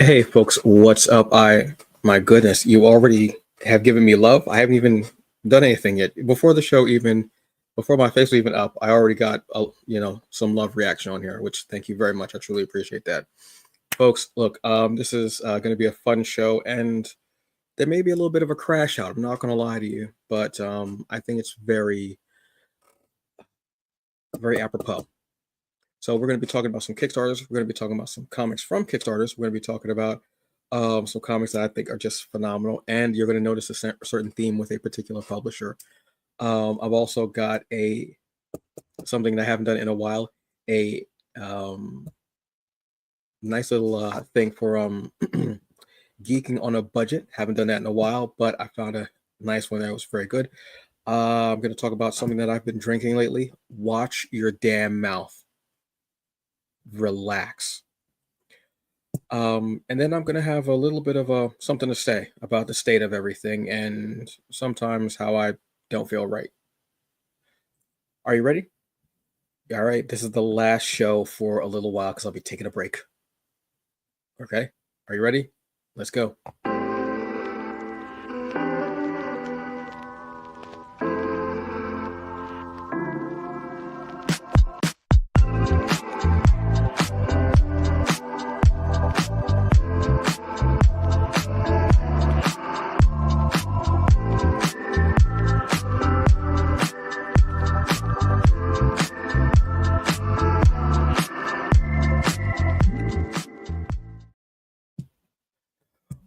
Hey folks, what's up? My goodness, you already have given me love. I haven't even done anything yet. Before the show even, before my face was even up, I already got some love reaction on here, which thank you very much. I truly appreciate that. Folks, look, this is going to be a fun show, and there may be a little bit of a crash out. I'm not going to lie to you, but I think it's very, very apropos. So we're going to be talking about some Kickstarters. We're going to be talking about some comics from Kickstarters. We're going to be talking about some comics that I think are just phenomenal. And you're going to notice a certain theme with a particular publisher. I've also got something that I haven't done in a while, a nice little thing for geeking on a budget. Haven't done that in a while, but I found a nice one that was very good. I'm going to talk about something that I've been drinking lately. Watch your damn mouth. Relax. And then I'm going to have a little bit of something to say about the state of everything and sometimes how I don't feel right. Are you ready? All right. This is the last show for a little while because I'll be taking a break. Okay. Are you ready? Let's go.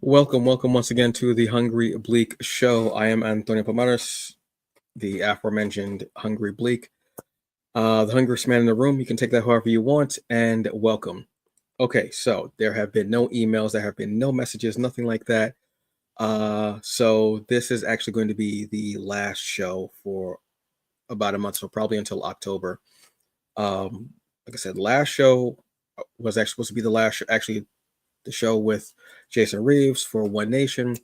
Welcome once again to the Hungry Bleak Show. I am Antonio Pomares, the aforementioned Hungry Bleak, the hungriest man in the room. You can take that however you want, and welcome. Okay, so there have been no emails, there have been no messages, nothing like that. So this is actually going to be the last show for about a month, so probably until October. Like I said, last show was actually supposed to be the last show, actually the show with Jason Reeves for One Nation,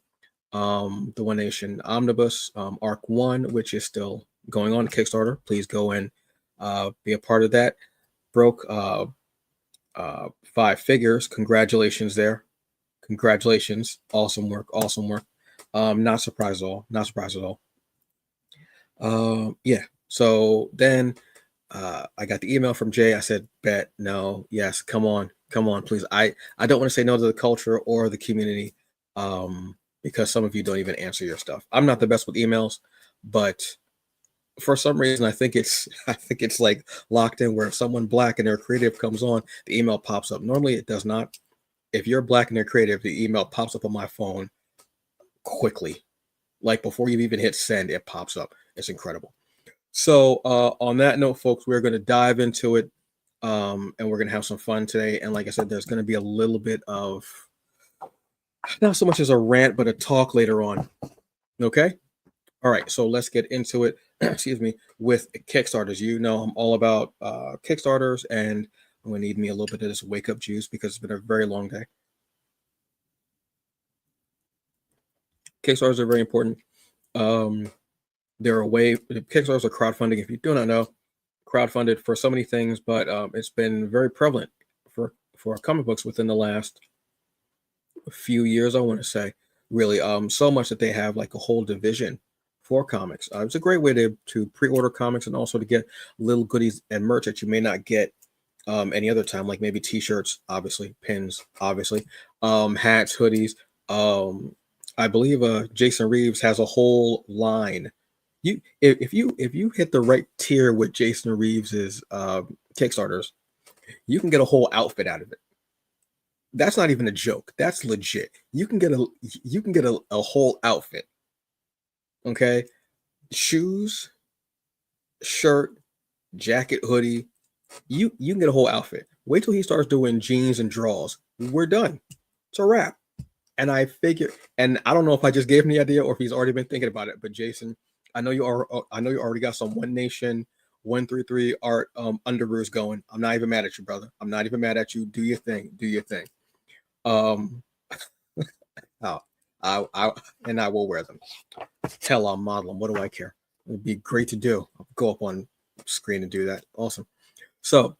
the One Nation Omnibus, Arc 1, which is still going on Kickstarter. Please go and be a part of that. Broke 5 figures. Congratulations there. Congratulations. Awesome work. Not surprised at all. Yeah. So then I got the email from Jay. I said, bet, no, yes, come on, please. I don't want to say no to the culture or the community because some of you don't even answer your stuff. I'm not the best with emails, but for some reason, I think it's like locked in where if someone Black and they're creative comes on, the email pops up. Normally it does not. If you're Black and they're creative, the email pops up on my phone quickly. Like before you even hit send, it pops up. It's incredible. So on that note, folks, we're going to dive into it and we're going to have some fun today. And like I said, there's going to be a little bit of not so much as a rant, but a talk later on. Okay. All right. So let's get into it. Excuse me. With Kickstarters. You know, I'm all about Kickstarters, and I'm going to need me a little bit of this wake up juice because it's been a very long day. Kickstarters are very important. They're a way, Kickstarters are crowdfunding. If you do not know, crowdfunded for so many things, but it's been very prevalent for comic books within the last few years, I want to say, really. So much that they have like a whole division for comics. It's a great way to pre-order comics and also to get little goodies and merch that you may not get any other time, like maybe t-shirts, obviously, pins, obviously, hats, hoodies. I believe Jason Reeves has a whole line. If you hit the right tier with Jason Reeves's Kickstarters, you can get a whole outfit out of it. That's not even a joke. That's legit. You can get a whole outfit. Okay, shoes, shirt, jacket, hoodie. You can get a whole outfit. Wait till he starts doing jeans and drawers. We're done. It's a wrap. And I figure, and I don't know if I just gave him the idea or if he's already been thinking about it. But Jason, I know you already got some One Nation 133 art underoos going. I'm not even mad at you, brother. I'm not even mad at you. Do your thing. I will wear them. Hell, I'll model them. What do I care? It'd be great to do. I'll go up on screen and do that. Awesome. So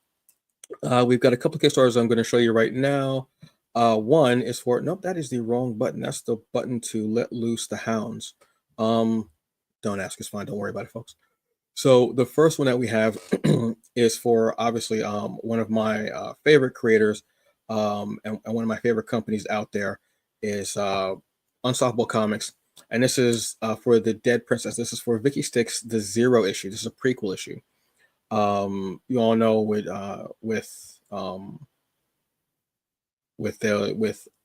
we've got a couple of Kickstarters I'm going to show you right now. One is for nope, that is the wrong button. That's the button to let loose the hounds. Um, don't ask, it's fine. Don't worry about it, folks. So the first one that we have is for obviously one of my favorite creators and one of my favorite companies out there is Unstoppable Comics, and this is for the Dead Princess. This is for Vicky Sticks, the Zero issue. This is a prequel issue. You all know with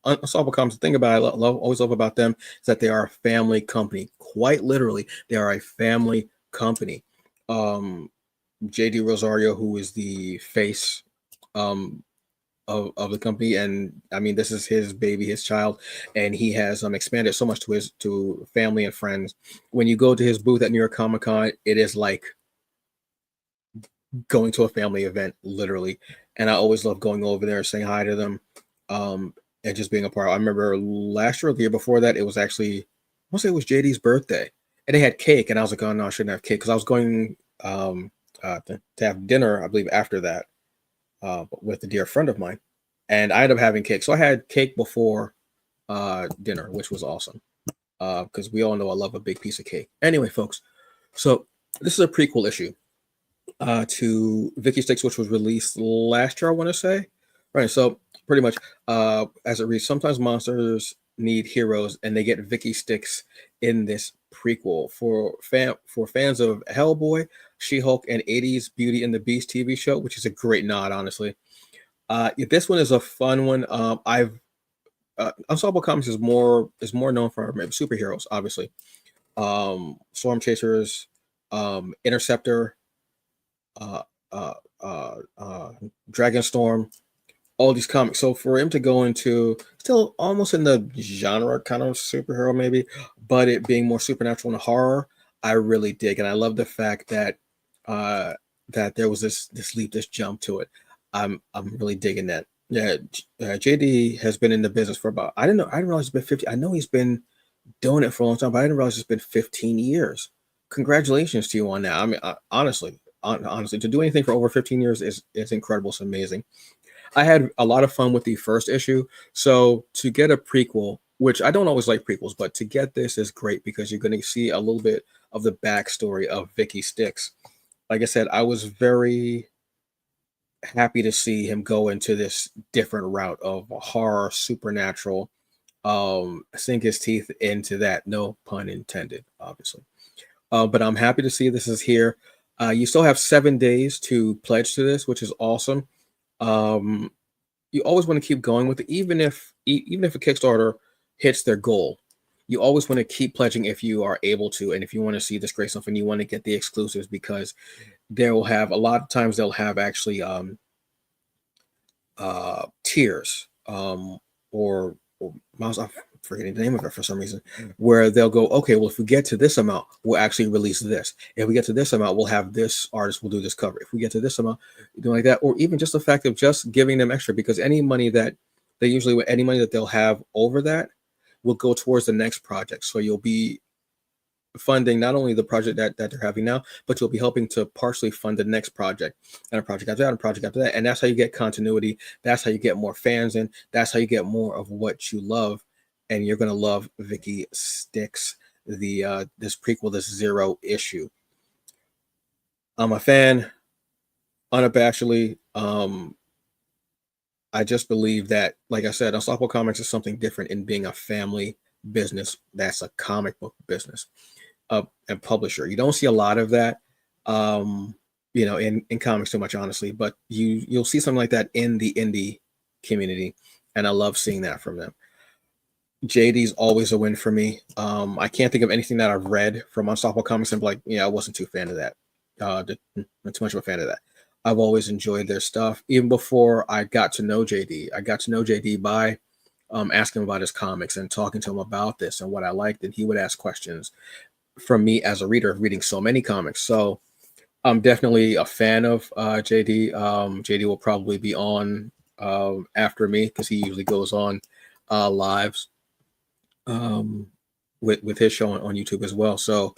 Unstoppable Comics, the thing about always love about them is that they are a family company. Quite literally, they are a family company. Um, JD Rosario, who is the face um, of the company, and I mean this is his baby, his child, and he has expanded so much to his to family and friends. When you go to his booth at New York Comic Con, it is like going to a family event, literally. And I always love going over there, saying hi to them, and just being a part. I remember last year or the year before that, it was actually, I want to say it was JD's birthday, and they had cake, and I was like, oh no, I shouldn't have cake because I was going to have dinner, I believe, after that with a dear friend of mine, and I ended up having cake. So I had cake before dinner, which was awesome because we all know I love a big piece of cake. Anyway, folks, so this is a prequel issue to Vicky Sticks, which was released last year, I want to say. Right. So pretty much, as it reads, sometimes monsters need heroes, and they get Vicky Sticks in this prequel for fans of Hellboy, She-Hulk, and '80s Beauty and the Beast TV show, which is a great nod, honestly. This one is a fun one. I've Ensemble Comics is more known for maybe superheroes, obviously. Storm Chasers, Interceptor, uh, uh, Dragonstorm, all these comics. So for him to go into still almost in the genre kind of superhero maybe, but it being more supernatural and horror, I really dig, and I love the fact that uh, that there was this leap, this jump to it. I'm really digging that. Yeah, JD has been in the business for about I didn't realize it's been 50. I know he's been doing it for a long time, but I didn't realize it's been 15 years. Congratulations to you on that. I mean, honestly, honestly, to do anything for over 15 years is incredible. It's amazing. I had a lot of fun with the first issue. So to get a prequel, which I don't always like prequels, but to get this is great because you're going to see a little bit of the backstory of Vicky Sticks. Like I said, I was very happy to see him go into this different route of horror, supernatural, sink his teeth into that. No pun intended, obviously. But I'm happy to see this is here. You still have 7 days to pledge to this, which is awesome. Um, you always want to keep going with it, even if a Kickstarter hits their goal. You always want to keep pledging if you are able to, and if you want to see this great stuff and you want to get the exclusives, because they will have a lot of times they'll have actually tiers or miles. I'm forgetting the name of it for some reason, where they'll go, okay, well, if we get to this amount, we'll actually release this. If we get to this amount, we'll have this artist will do this cover. If we get to this amount, do like that, or even just the fact of just giving them extra, because any money that they usually any money that they'll have over that will go towards the next project. So you'll be funding not only the project that they're having now, but you'll be helping to partially fund the next project and a project after that and a project after that. And that's how you get continuity. That's how you get more fans in. That's how you get more of what you love. And you're gonna love Vicky Sticks, the this prequel, this Zero issue. I'm a fan, unabashedly. I just believe that, like I said, Unstoppable Comics is something different in being a family business that's a comic book business and publisher. You don't see a lot of that, um, in comics too much, honestly. But you'll see something like that in the indie community, and I love seeing that from them. JD's always a win for me. I can't think of anything that I've read from Unstoppable Comics and be like, yeah, I wasn't too fan of that. Not too much of a fan of that. I've always enjoyed their stuff. Even before I got to know JD, I got to know JD by asking him about his comics and talking to him about this and what I liked, and he would ask questions from me as a reader, reading so many comics. So I'm definitely a fan of JD. JD will probably be on after me because he usually goes on lives um, with his show on YouTube as well. So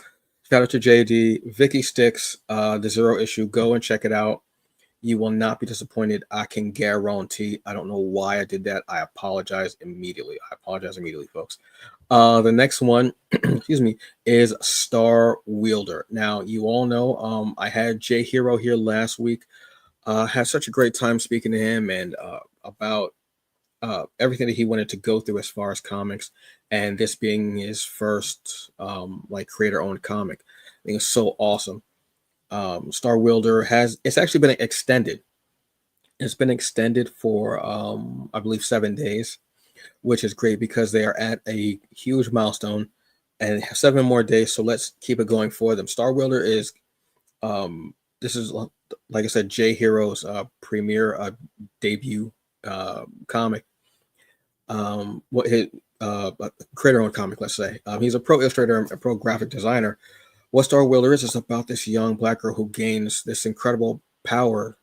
shout out to JD, Vicky Sticks, the Zero issue. Go and check it out. You will not be disappointed. I can guarantee. I don't know why I did that. I apologize immediately. I apologize immediately, folks. The next one, excuse me, is Star Wielder. Now, you all know I had Jay Hero here last week. Had such a great time speaking to him and about everything that he wanted to go through as far as comics, and this being his first like creator-owned comic. I think it's so awesome. Star Wielder it's actually been extended. It's been extended for I believe 7 days, which is great because they are at a huge milestone and have 7 more days. So let's keep it going for them. Star Wielder is this is like I said, Jay Hero's premiere debut comic. What his creator-owned comic, let's say. He's a pro illustrator and a pro graphic designer. What Star Wielder is about this young black girl who gains this incredible power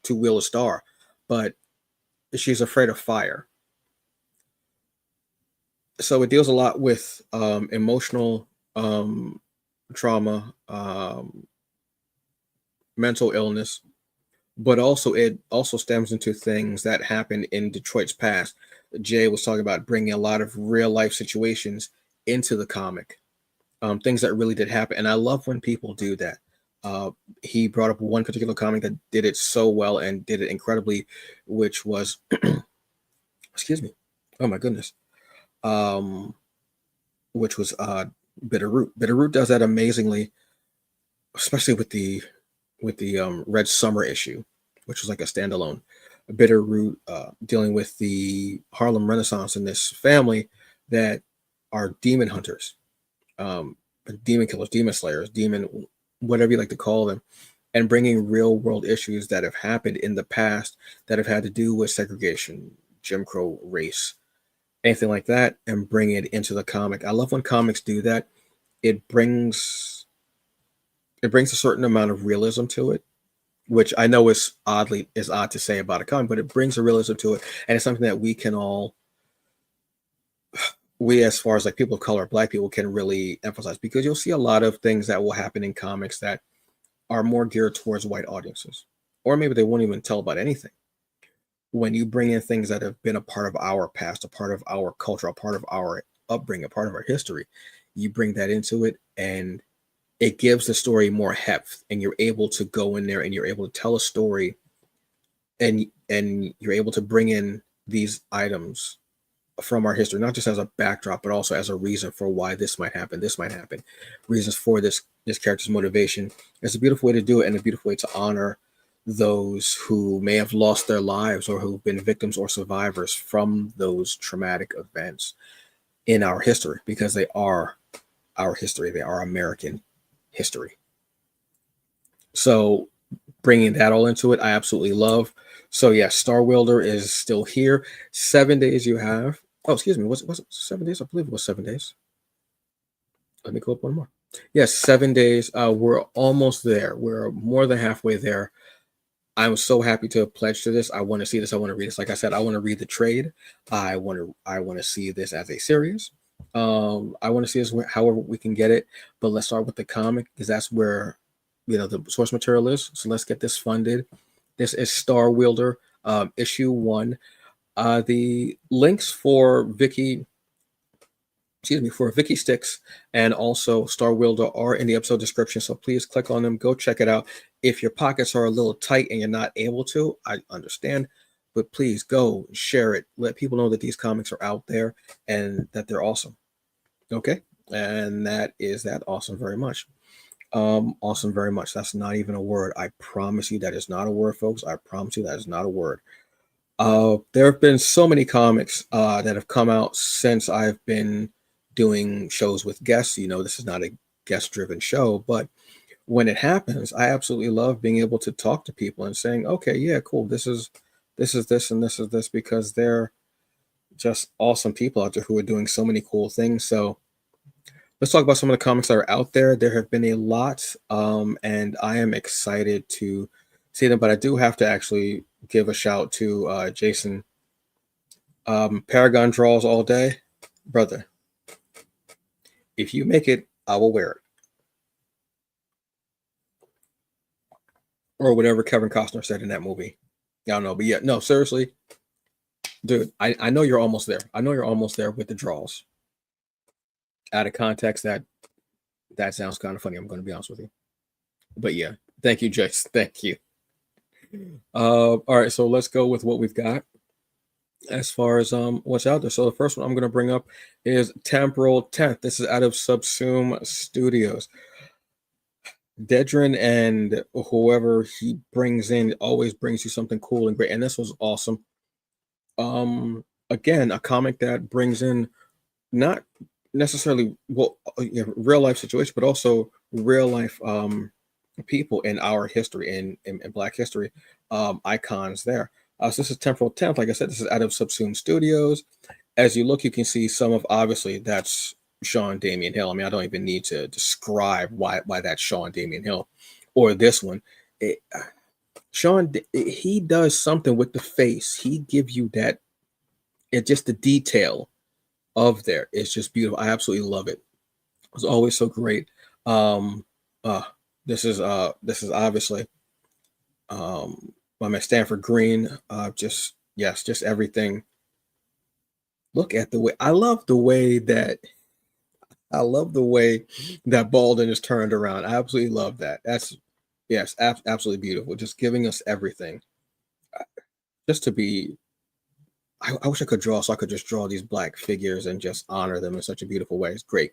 to wield a star, but she's afraid of fire. So it deals a lot with emotional trauma, mental illness, but also it also stems into things that happened in Detroit's past. Jay was talking about bringing a lot of real life situations into the comic, things that really did happen, and I love when people do that. He brought up one particular comic that did it so well and did it incredibly, which was, excuse me, oh my goodness, which was Bitterroot. Bitterroot does that amazingly, especially with the Red Summer issue, which was like a standalone. Bitterroot dealing with the Harlem Renaissance and this family that are demon hunters, demon killers, demon slayers, demon whatever you like to call them, and bringing real world issues that have happened in the past that have had to do with segregation, Jim Crow, race, anything like that, and bring it into the comic. I love when comics do that. It brings a certain amount of realism to it, which I know is odd to say about a comic, but it brings a realism to it, and it's something that we as far as like people of color, black people, can really emphasize, because you'll see a lot of things that will happen in comics that are more geared towards white audiences, or maybe they won't even tell about anything. When you bring in things that have been a part of our past, a part of our culture, a part of our upbringing, a part of our history, you bring that into it, and it gives the story more heft, and you're able to go in there and you're able to tell a story, and you're able to bring in these items from our history, not just as a backdrop, but also as a reason for why this might happen, reasons for this character's motivation. It's a beautiful way to do it, and a beautiful way to honor those who may have lost their lives or who've been victims or survivors from those traumatic events in our history, because they are our history. They are American history. So bringing that all into it, I absolutely love. So yes, Star Wielder is still here. 7 days you have. Oh, excuse me. Was it 7 days? I believe it was 7 days. Let me go up one more. Yes, 7 days. We're almost there. We're more than halfway there. I'm so happy to pledge to this. I want to see this. I want to read this. Like I said, I want to read the trade. I want to see this as a series. I want to see this however we can get it. But let's start with the comic, because that's where the source material is. So let's get this funded. This is Star Wielder, issue 1. The links for Vicky Sticks and also Star Wielder are in the episode description, so please click on them, go check it out. If your pockets are a little tight and you're not able to, I understand, but please go share it. Let people know that these comics are out there and that they're awesome. Okay, and that is that. Awesome very much. Awesome very much. That's not even a word. I promise you that is not a word, folks. I promise you that is not a word. There have been so many comics that have come out since I've been doing shows with guests. This is not a guest-driven show, but when it happens, I absolutely love being able to talk to people and saying, okay, yeah, cool. This is this, and this is this, because they're just awesome people out there who are doing so many cool things. So let's talk about some of the comics that are out there. There have been a lot, and I am excited to see them, but I do have to actually give a shout to Jason. Paragon draws all day. Brother, if you make it, I will wear it. or whatever Kevin Costner said in that movie. I don't know, but yeah, no, seriously, dude, I know you're almost there. I know you're almost there with the draws. Out of context, that sounds kind of funny. I'm going to be honest with you, but yeah, thank you, Jace. Thank you. All right, so let's go with what we've got as far as what's out there. So the first one I'm going to bring up is Temporal Tenth. This is out of Subsume Studios. Dedrin and whoever he brings in always brings you something cool and great, and this was awesome. Again, a comic that brings in not necessarily real life situation, but also real life people in our history, in Black history, icons there. So this is Temporal Tenth. Like I said, this is out of Subsume Studios. As you look, you can see some of, obviously that's Sean Damian Hill. I mean, I don't even need to describe why that's Sean Damian Hill, or this one. Sean, he does something with the face. He gives you that. It just the detail of there. It's just beautiful. I absolutely love it. It's always so great. Um, uh, this is obviously my man Stanford Green. Just yes, just everything. Look at the way I love the way that Baldwin is turned around. I absolutely love that. That's yes, absolutely beautiful. Just giving us everything. Just to be, I wish I could draw, so I could just draw these black figures and just honor them in such a beautiful way. It's great.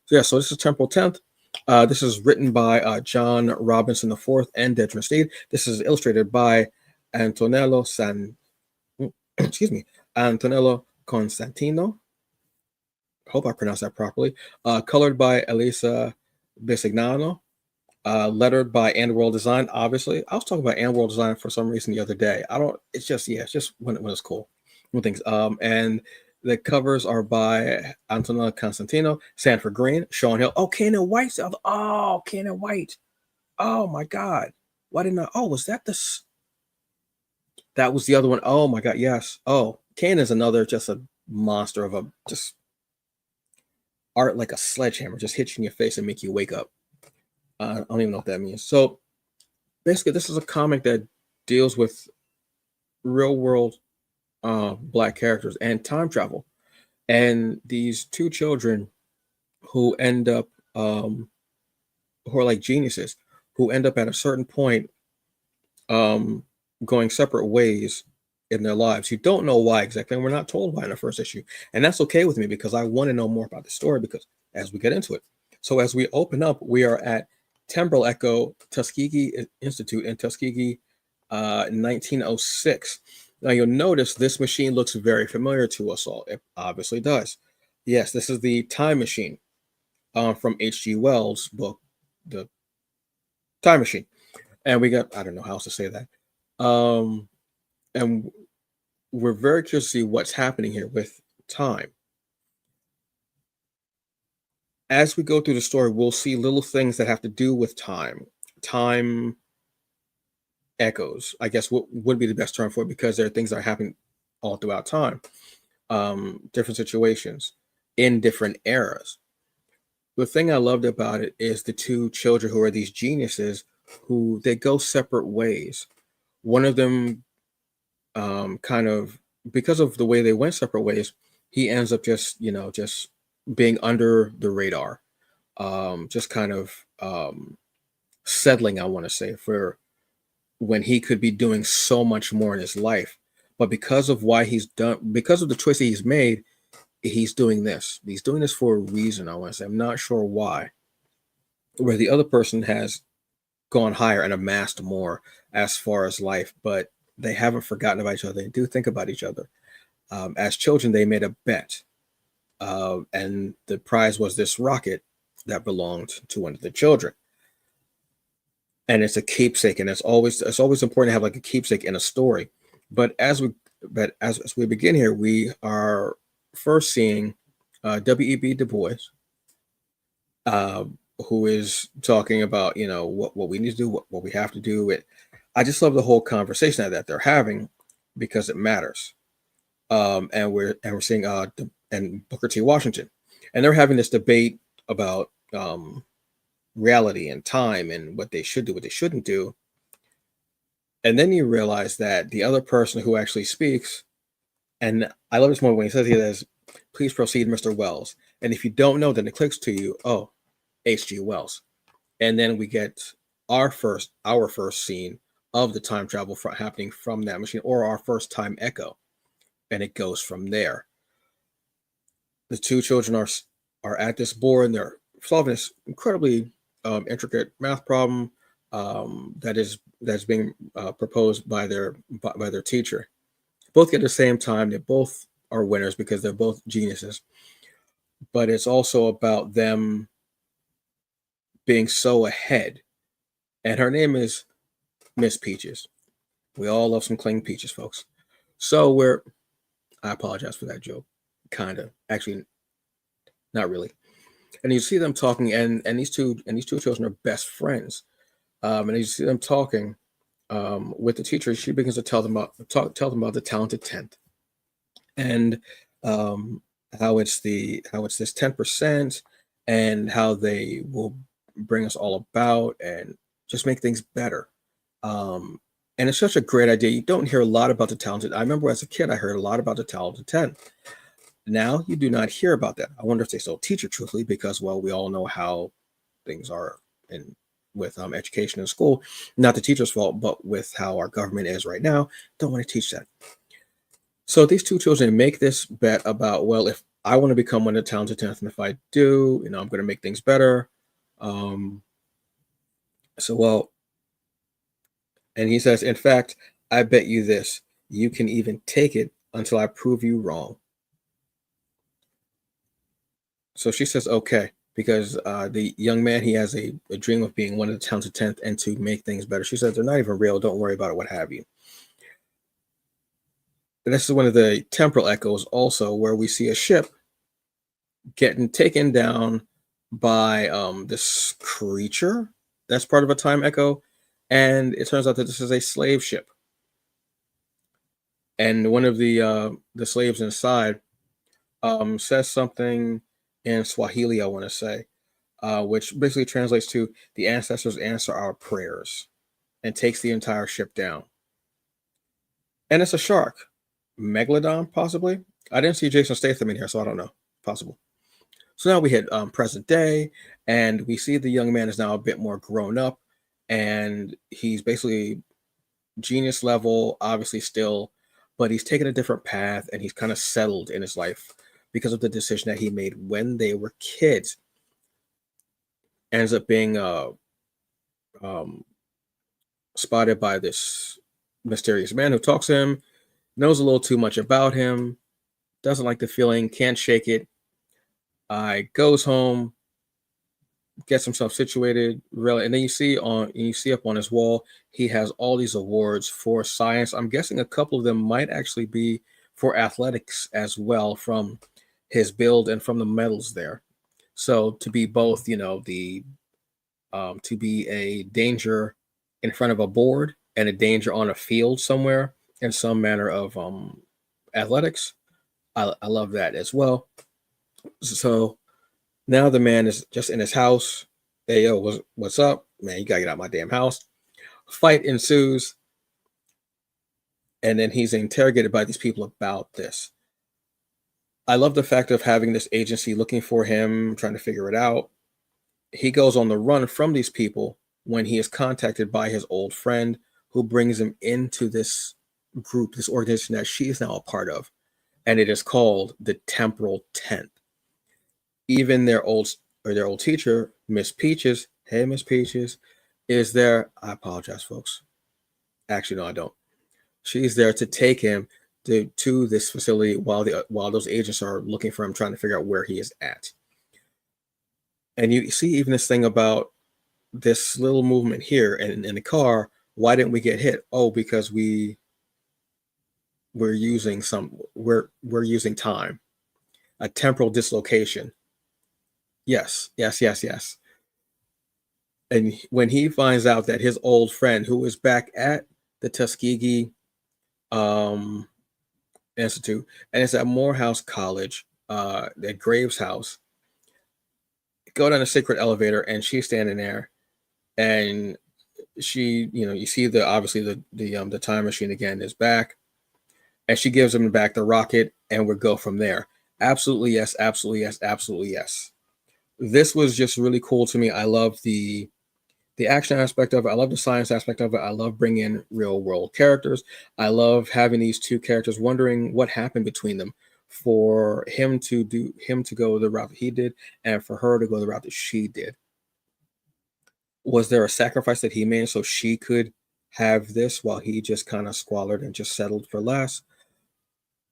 So yeah, so this is Temporal Tenth. This is written by John Robinson IV and Dedra Steed. This is illustrated by Antonello excuse me, Antonello Constantino. Hope I pronounced that properly. Colored by Elisa Bisignano. Lettered by And World Design. Obviously, I was talking about And World Design for some reason the other day. I don't. It's just yeah. It's just when it's cool. When things. And the covers are by Antonella Constantino, Sanford Green, Sean Hill. Oh, Cannon White's. Oh, Cannon White. Oh my God. Why didn't I? Oh, was that this? That was the other one. Oh my God. Yes. Oh, Cannon's another just a monster of a just art like a sledgehammer, just hits you in your face and make you wake up. I don't even know what that means. So basically, this is a comic that deals with real world black characters and time travel, and these two children who end up who are like geniuses, who end up at a certain point um, going separate ways in their lives. You don't know why exactly, and we're not told why in the first issue, and that's okay with me because I want to know more about the story. Because as we get into it, so as we open up, we are at Temporal Echo Tuskegee Institute in Tuskegee, 1906. Now you'll notice this machine looks very familiar to us all. It obviously does. Yes, this is the Time Machine from H.G. Wells' book, The Time Machine. And we got, I don't know how else to say that. And we're very curious to see what's happening here with time. As we go through the story, we'll see little things that have to do with time. Time echoes, I guess, what would be the best term for it, because there are things that are happening all throughout time, different situations in different eras. The thing I loved about it is the two children who are these geniuses who they go separate ways. One of them kind of, because of the way they went separate ways, he ends up just just being under the radar, just kind of settling, I want to say, for when he could be doing so much more in his life. But because of why he's done, because of the choice that he's made, he's doing this. He's doing this for a reason, I want to say. I'm not sure why. Where the other person has gone higher and amassed more as far as life, but they haven't forgotten about each other. They do think about each other. As children, they made a bet, and the prize was this rocket that belonged to one of the children. And it's a keepsake, and it's always important to have like a keepsake in a story. But as we begin here, we are first seeing W.E.B. Du Bois, uh, who is talking about what we need to do, what we have to do. I just love the whole conversation that they're having because it matters. And we're seeing and Booker T. Washington, and they're having this debate about reality and time and what they should do, what they shouldn't do. And then you realize that the other person who actually speaks, and I love this moment when he says he says, "Please proceed, Mr. Wells." And if you don't know, then it clicks to you, oh, H.G. Wells. And then we get our first scene of the time travel happening from that machine, or our first time echo, and it goes from there. The two children are at this board and they're solving this incredibly intricate math problem that's being proposed by their teacher. Both get the same time. They both are winners because they're both geniuses. But it's also about them being so ahead. And her name is Miss Peaches. We all love some cling peaches, folks. So I apologize for that joke. Kind of. Actually, not really. And you see them talking, and these two children are best friends. And you see them talking with the teacher. She begins to tell them about the talented tenth, and um, how it's this 10%, and how they will bring us all about and just make things better. Um, and it's such a great idea. You don't hear a lot about the talented. I remember as a kid, I heard a lot about the talented 10. Now you do not hear about that. I wonder if they still teach it truthfully, because well, we all know how things are in with education in school. Not the teacher's fault, but with how our government is right now, don't want to teach that. So these two children make this bet about, well, if I want to become one of the talented 10th, and if I do, I'm going to make things better. Um, so well, and he says, in fact, I bet you this, you can even take it until I prove you wrong. So she says, okay, because the young man, he has a dream of being one of the talented 10th and to make things better. She says, they're not even real. Don't worry about it, what have you. And this is one of the temporal echoes also, where we see a ship getting taken down by this creature that's part of a time echo. And it turns out that this is a slave ship. And one of the slaves inside says something in Swahili, I want to say, which basically translates to the ancestors answer our prayers, and takes the entire ship down. And it's a shark, Megalodon, possibly. I didn't see Jason Statham in here, so I don't know. Possible. So now we hit present day, and we see the young man is now a bit more grown up, and he's basically genius level, obviously still, but he's taken a different path, and he's kind of settled in his life because of the decision that he made when they were kids. Ends up being um, spotted by this mysterious man who talks to him, knows a little too much about him, doesn't like the feeling, can't shake it. Goes home, gets himself situated, really, and then you see up on his wall, he has all these awards for science. I'm guessing a couple of them might actually be for athletics as well, from his build and from the medals there. So to be both, the to be a danger in front of a board and a danger on a field somewhere in some manner of athletics, I love that as well. So now the man is just in his house. Hey, yo, what's up? Man, you gotta get out of my damn house. Fight ensues, and then he's interrogated by these people about this. I love the fact of having this agency looking for him, trying to figure it out. He goes on the run from these people when he is contacted by his old friend, who brings him into this group, this organization that she is now a part of. And it is called the Temporal Tenth. Even their old teacher, Miss Peaches, hey Miss Peaches, is there. I apologize, folks. Actually, no, I don't. She's there to take him to this facility while those agents are looking for him, trying to figure out where he is at. And you see even this thing about this little movement here in the car. Why didn't we get hit? Oh, because we're using time, a temporal dislocation. Yes, yes, yes, yes. And when he finds out that his old friend, who is back at the Tuskegee um, Institute, and it's at Morehouse College, at Graves House, go down a secret elevator, and she's standing there, and she, you see the obviously the time machine again is back, and she gives him back the rocket, and we go from there. Absolutely yes, absolutely yes, absolutely yes. This was just really cool to me. I love the action aspect of it. I love the science aspect of it. I love bringing in real world characters. I love having these two characters wondering what happened between them for him to go the route that he did and for her to go the route that she did. Was there a sacrifice that he made so she could have this while he just kind of squallered and just settled for less?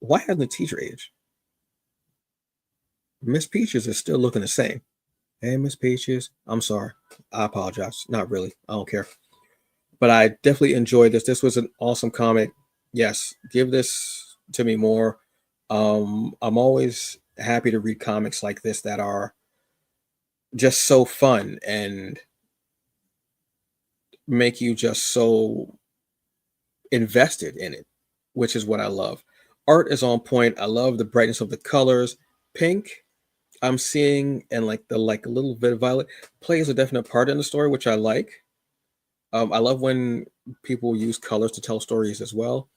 Why hasn't the teacher aged? Miss Peaches is still looking the same. Hey, Miss Peaches, I'm sorry. I apologize. Not really. I don't care. But I definitely enjoyed this. This was an awesome comic. Yes, give this to me more. I'm always happy to read comics like this that are just so fun and make you just so invested in it, which is what I love. Art is on point. I love the brightness of the colors. Pink, I'm seeing, and like a little bit of violet plays a definite part in the story, which I like. I love when people use colors to tell stories as well.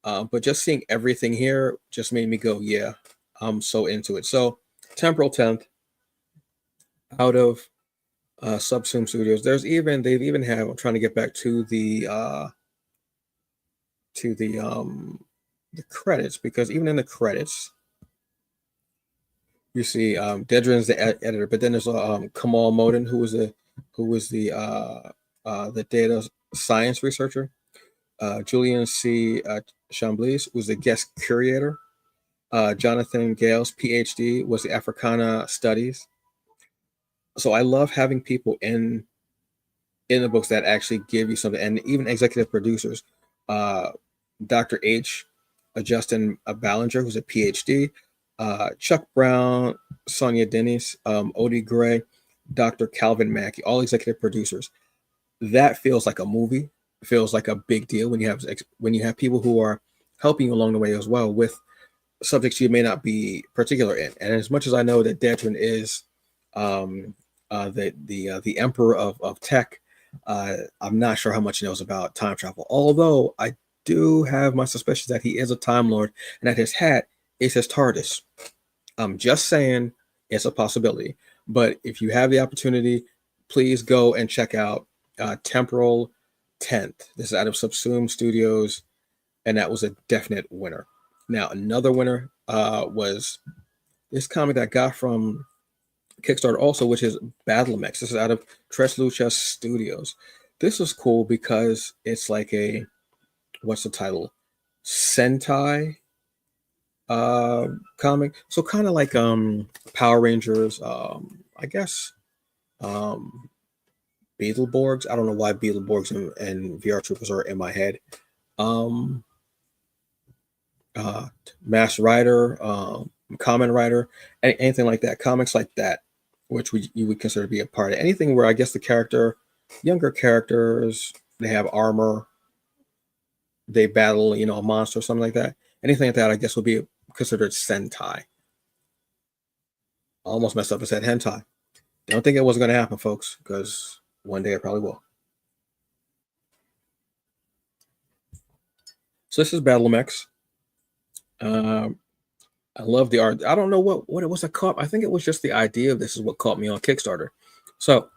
But just seeing everything here just made me go, yeah, I'm so into it. So, Temporal Tenth out of Subsume Studios. They've even have. I'm trying to get back to the credits, because even in the credits you see Dedrin's the editor, but then there's Kamal Modin, who was the data science researcher. Julian C. Chambliss was the guest curator. Jonathan Gales, PhD, was the Africana Studies. So I love having people in the books that actually give you something, and even executive producers. Uh, Dr. H. Justin Ballinger, who's a PhD. Chuck Brown, Sonia Dennis, Odie Gray, Dr. Calvin Mackey, all executive producers. That feels like a movie. Feels like a big deal when you have people who are helping you along the way as well with subjects you may not be particular in. And as much as I know that Detrin is um, the emperor of tech, I'm not sure how much he knows about time travel. Although I do have my suspicions that he is a time lord and that his hat is his TARDIS. I'm just saying it's a possibility. But if you have the opportunity, please go and check out Temporal Tenth. This is out of Subsume Studios, and that was a definite winner. Now, another winner was this comic that I got from Kickstarter also, which is Battlemex. This is out of Tres Luchas Studios. This is cool because it's like what's the title? Sentai comic. So kind of like Power Rangers, I guess um Beetleborgs. I don't know why Beetleborgs and VR Troopers are in my head. Um Mass Rider, Common Rider, anything like that, comics like that, which you would consider to be a part of anything where I guess younger characters, they have armor, they battle, a monster or something like that. Anything like that, I guess, would be considered Sentai. Almost messed up and said hentai. Don't think it wasn't going to happen, folks, because one day it probably will. So this is Battlemex. Um, I love the art. I don't know what it was that caught. I think it was just the idea of this is what caught me on Kickstarter. So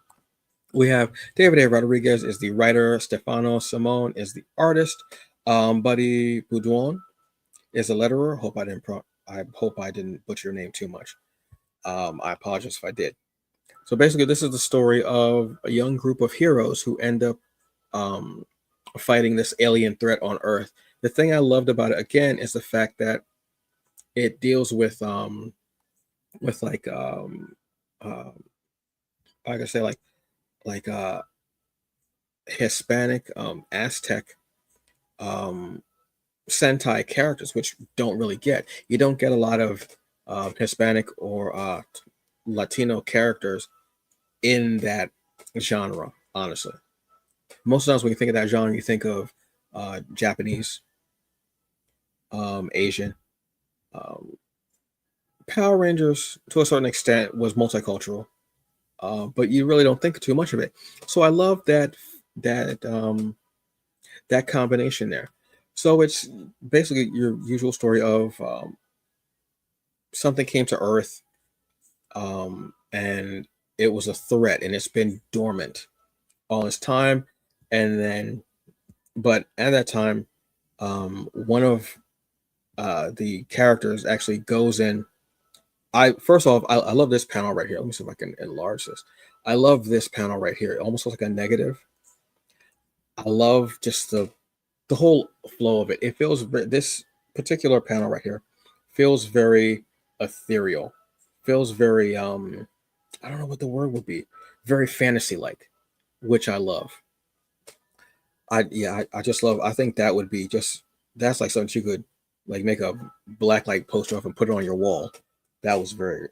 we have David A. Rodriguez is the writer. Stefano Simone is the artist. Buddy Boudouin is a letterer. I hope I didn't butcher your name too much. I apologize if I did. So basically, this is the story of a young group of heroes who end up um, fighting this alien threat on Earth. The thing I loved about it again is the fact that it deals with uh, like I say like Hispanic Aztec um, Sentai characters, which you don't get a lot of Hispanic or Latino characters in that genre. Honestly, most of the times when you think of that genre, you think of Japanese, Asian. Um, Power Rangers, to a certain extent, was multicultural, but you really don't think too much of it. So I love that that that combination there. So it's basically your usual story of something came to Earth, and it was a threat, and it's been dormant all this time, and then but at that time, one of the characters actually goes in. I first off, I love this panel right here. Let me see if I can enlarge this. I love this panel right here. It almost looks like a negative. I love just the whole flow of it. It feels this particular panel right here feels very ethereal. Feels very I don't know what the word would be. Very fantasy like, which I love. I just love. I think that would be just that's like something you could like make a black light poster of and put it on your wall. That was very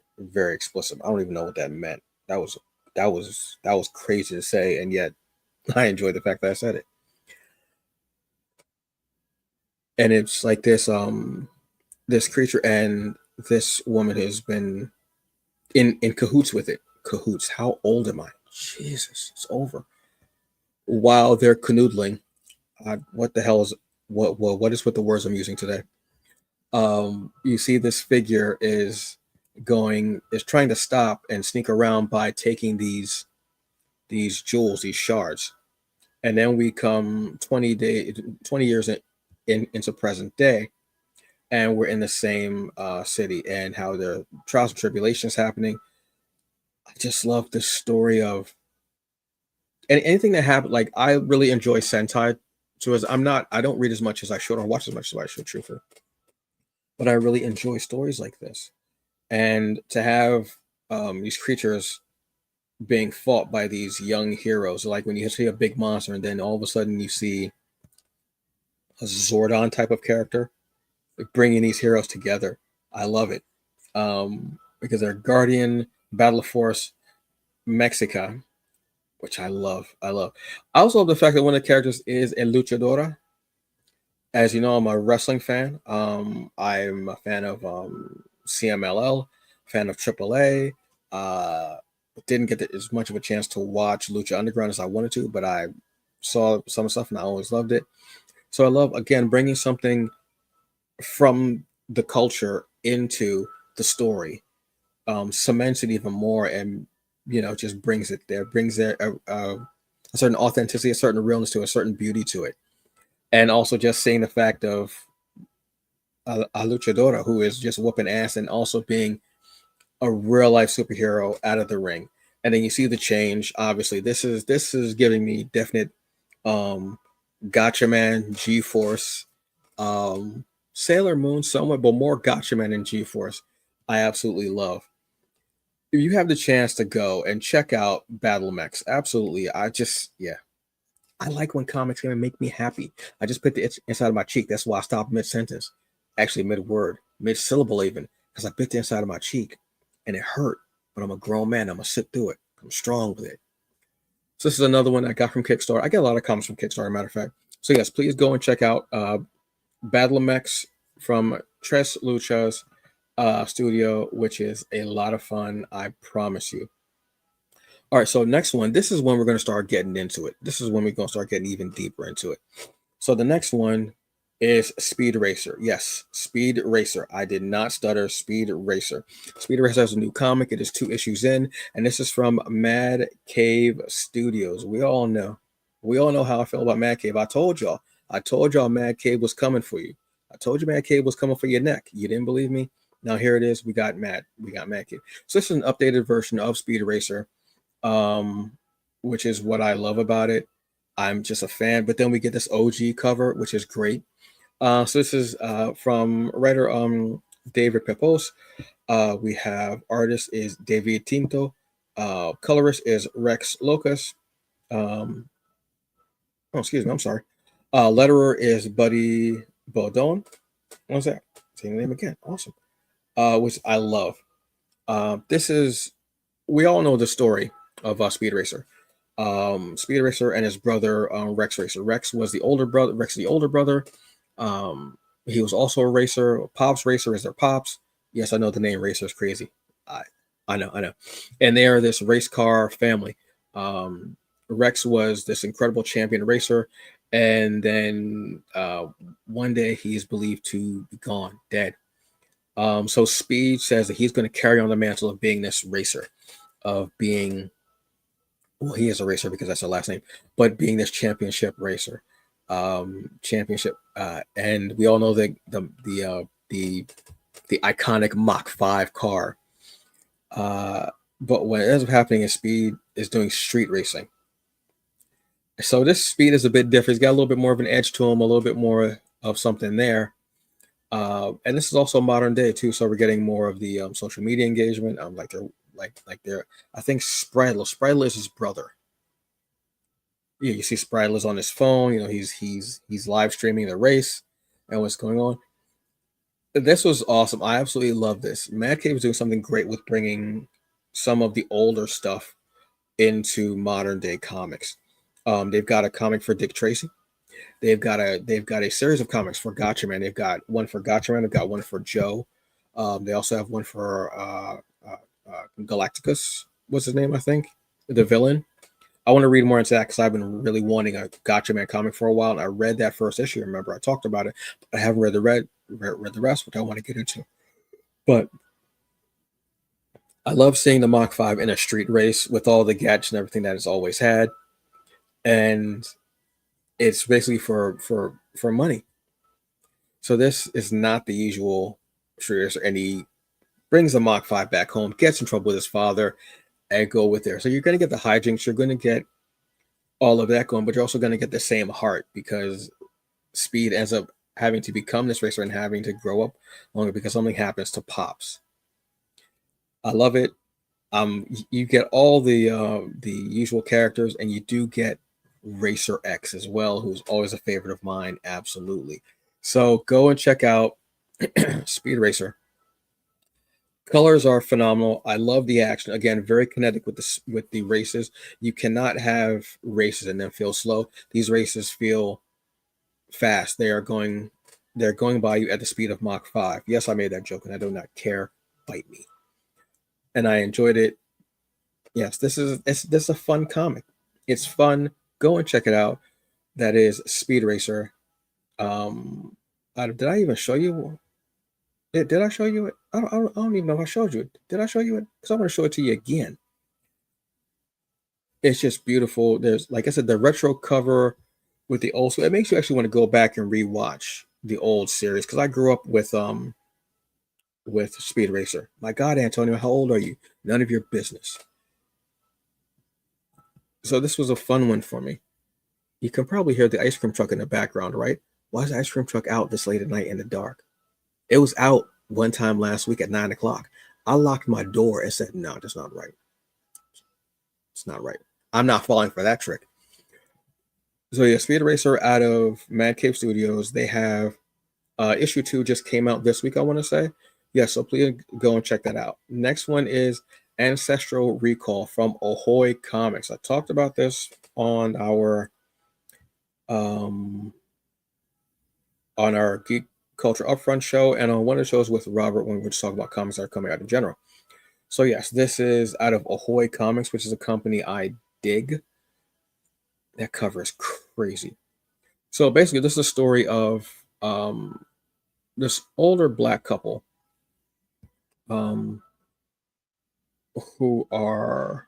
explicit. I don't even know what that meant. That was crazy to say, and yet I enjoyed the fact that I said it. And it's like this creature and this woman has been in cahoots with it. Cahoots. How old am I? Jesus, it's over. While they're canoodling, what the hell is what is with the words I'm using today? You see this figure is trying to stop and sneak around by taking these jewels, these shards, and then we come 20 years into present day, and we're in the same city, and how the trials and tribulations happening. I just love this story of and anything that happened. Like I really enjoy Sentai, so as I don't read as much as I should or watch as much as I should, truthfully, but I really enjoy stories like this. And to have these creatures being fought by these young heroes, like when you see a big monster and then all of a sudden you see a Zordon type of character, like bringing these heroes together. I love it because they're Guardian Battle Force Mexica, which I love. I love. I also love the fact that one of the characters is a luchadora. As you know, I'm a wrestling fan. I'm a fan of CMLL, fan of AAA. Didn't get as much of a chance to watch Lucha Underground as I wanted to, but I saw some stuff and I always loved it. So I love again bringing something from the culture into the story, cements it even more, and just brings it there, brings there a certain authenticity, a certain realness to it, a certain beauty to it, and also just seeing the fact of a luchadora who is just whooping ass and also being a real life superhero out of the ring. And then you see the change. Obviously, this is giving me definite Gotcha Man, G Force, Sailor Moon somewhat, but more Gotcha Man and G Force. I absolutely love. If you have the chance to go and check out Battle Mechs, absolutely. I like when comics can make me happy. I just put the itch inside of my cheek. That's why I stopped mid sentence, actually mid word, mid syllable even, because I bit the inside of my cheek, and it hurt. But I'm a grown man. I'm gonna sit through it. I'm strong with it. So this is another one I got from Kickstarter. I get a lot of comments from Kickstarter, matter of fact. So yes, please go and check out Battle Mechs from Tres Luchas studio, which is a lot of fun. I promise you. All right, so next one. This is when we're going to start getting into it. This is when we're going to start getting even deeper into it. So the next one is Speed Racer. Yes, Speed Racer. I did not stutter. Speed Racer. Speed Racer has a new comic. It is 2 issues in, and this is from Mad Cave Studios. We all know. We all know how I feel about Mad Cave. I told y'all. I told y'all Mad Cave was coming for you. I told you Mad Cave was coming for your neck. You didn't believe me? Now here it is. We got Mad Cave. So this is an updated version of Speed Racer, which is what I love about it. I'm just a fan. But then we get this OG cover, which is great. So this is from writer David Pepos. We have artist is David Tinto. Colorist is Rex Locus. Excuse me. I'm sorry. Letterer is Buddy Bodone. What's that? Saying the name again. Awesome. Which I love. This is we all know the story of Speed Racer. Speed Racer and his brother Rex Racer. Rex was the older brother. Rex the older brother. He was also a racer. Pops Racer is their pops. Yes, I know the name Racer is crazy. I know. And they are this race car family. Rex was this incredible champion racer, and then one day he's believed to be gone, dead. So Speed says that he's going to carry on the mantle of being this racer, of being, well, he is a racer because that's her last name, but being this championship racer, championship, and we all know that the iconic Mach 5 car. But what ends up happening is Speed is doing street racing. So this Speed is a bit different. He's got a little bit more of an edge to him, a little bit more of something there. And this is also modern day too, so we're getting more of the social media engagement. They're I think Spridler is his brother. Yeah, you see Spridler's on his phone. You know, he's live streaming the race and what's going on. This was awesome. I absolutely love this. Mad Cave is doing something great with bringing some of the older stuff into modern day comics. They've got a comic for Dick Tracy. They've got a series of comics for Gotcha Man. They've got one for Gotcha Man. They've got one for Joe. They also have one for Galacticus. What's his name? I think the villain. I want to read more into that because I've been really wanting a Gotcha Man comic for a while, and I read that first issue. Remember, I talked about it, but I haven't read the rest, which I want to get into. But I love seeing the Mach 5 in a street race with all the gadgets and everything that it's always had, and it's basically for money. So this is not the usual street racer, and he brings the Mach 5 back home, gets in trouble with his father, and go with there. So you're going to get the hijinks, you're going to get all of that going, but you're also going to get the same heart because Speed ends up having to become this racer and having to grow up longer because something happens to Pops. I love it. You get all the usual characters, and you do get Racer X as well, who's always a favorite of mine. Absolutely. So go and check out Speed Racer. Colors are phenomenal. I love the action. Again, very kinetic with the races. You cannot have races and then feel slow. These races feel fast. They're going by you at the speed of Mach 5. Yes, I made that joke, and I do not care. Bite me. And I enjoyed it. Yes, this is a fun comic. It's fun. Go and check it out. That is Speed Racer. Did I even show you? Did I show you it? I don't even know if I showed you it. Did I show you it? Because I want to show it to you again. It's just beautiful. There's, like I said, the retro cover with the old. So it makes you actually want to go back and rewatch the old series because I grew up with Speed Racer. My God, Antonio, how old are you? None of your business. So this was a fun one for me. You can probably hear the ice cream truck in the background, right? Why is the ice cream truck out this late at night in the dark? It was out one time last week at 9 o'clock. I locked my door and said, no, that's not right. It's not right. I'm not falling for that trick. So yeah, Speed Racer out of Mad Cave Studios. They have issue 2 just came out this week, I want to say. Yeah, so please go and check that out. Next one is Ancestral Recall from Ahoy Comics. I talked about this on our Geek Culture Upfront show and on one of the shows with Robert when we were just talking about comics that are coming out in general. So yes, this is out of Ahoy Comics, which is a company I dig. That cover is crazy. So basically, this is a story of this older black couple who are.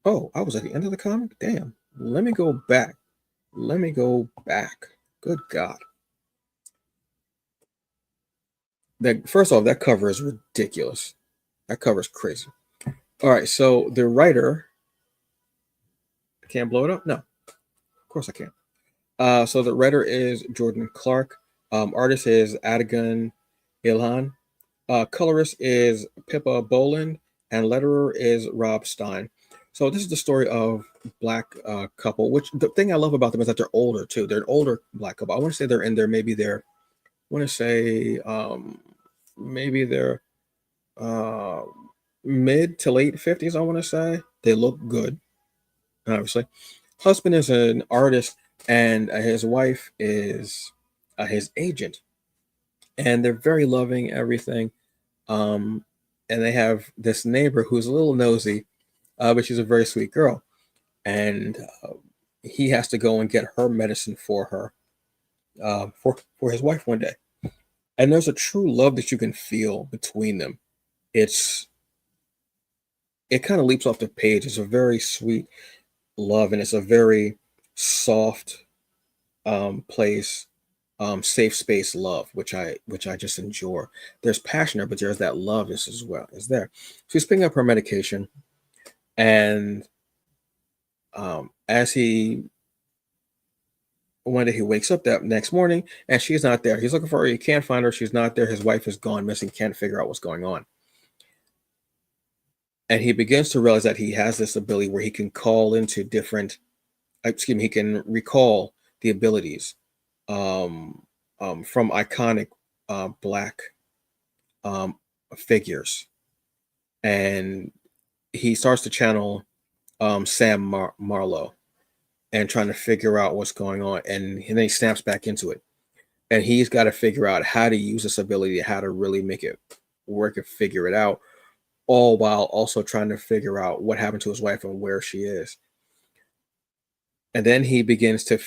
Oh, I was at the end of the comic? Damn. Let me go back. Good God. First off, that cover is ridiculous. That cover is crazy. All right, so the writer. I can't blow it up? No. Of course I can't. So the writer is Jordan Clark. Artist is Adigan Ilhan. Colorist is Pippa Boland. And letterer is Rob Stein. So this is the story of black couple, which the thing I love about them is that they're older too. They're an older black couple. I want to say they're in there. Maybe they're, maybe they're mid to late 50s. I want to say they look good. Obviously, husband is an artist, and his wife is his agent, and they're very loving. Everything. and they have this neighbor who's a little nosy, but she's a very sweet girl, and he has to go and get her medicine for her, for his wife one day. And there's a true love that you can feel between them. It's it kind of leaps off the page. It's a very sweet love, and it's a very soft place, safe space love, which I just enjoy. There's passion there, but there's that love as well is there. She's picking up her medication, and as he one day he wakes up that next morning and she's not there. He's looking for her. He can't find her. She's not there. His wife is gone missing. Can't figure out what's going on. And he begins to realize that he has this ability where he can call into different, excuse me, he can recall the abilities from iconic black um, figures. And he starts to channel Sam Marlowe and trying to figure out what's going on. And then he snaps back into it. And he's got to figure out how to use this ability, how to really make it work and figure it out, all while also trying to figure out what happened to his wife and where she is. And then he begins to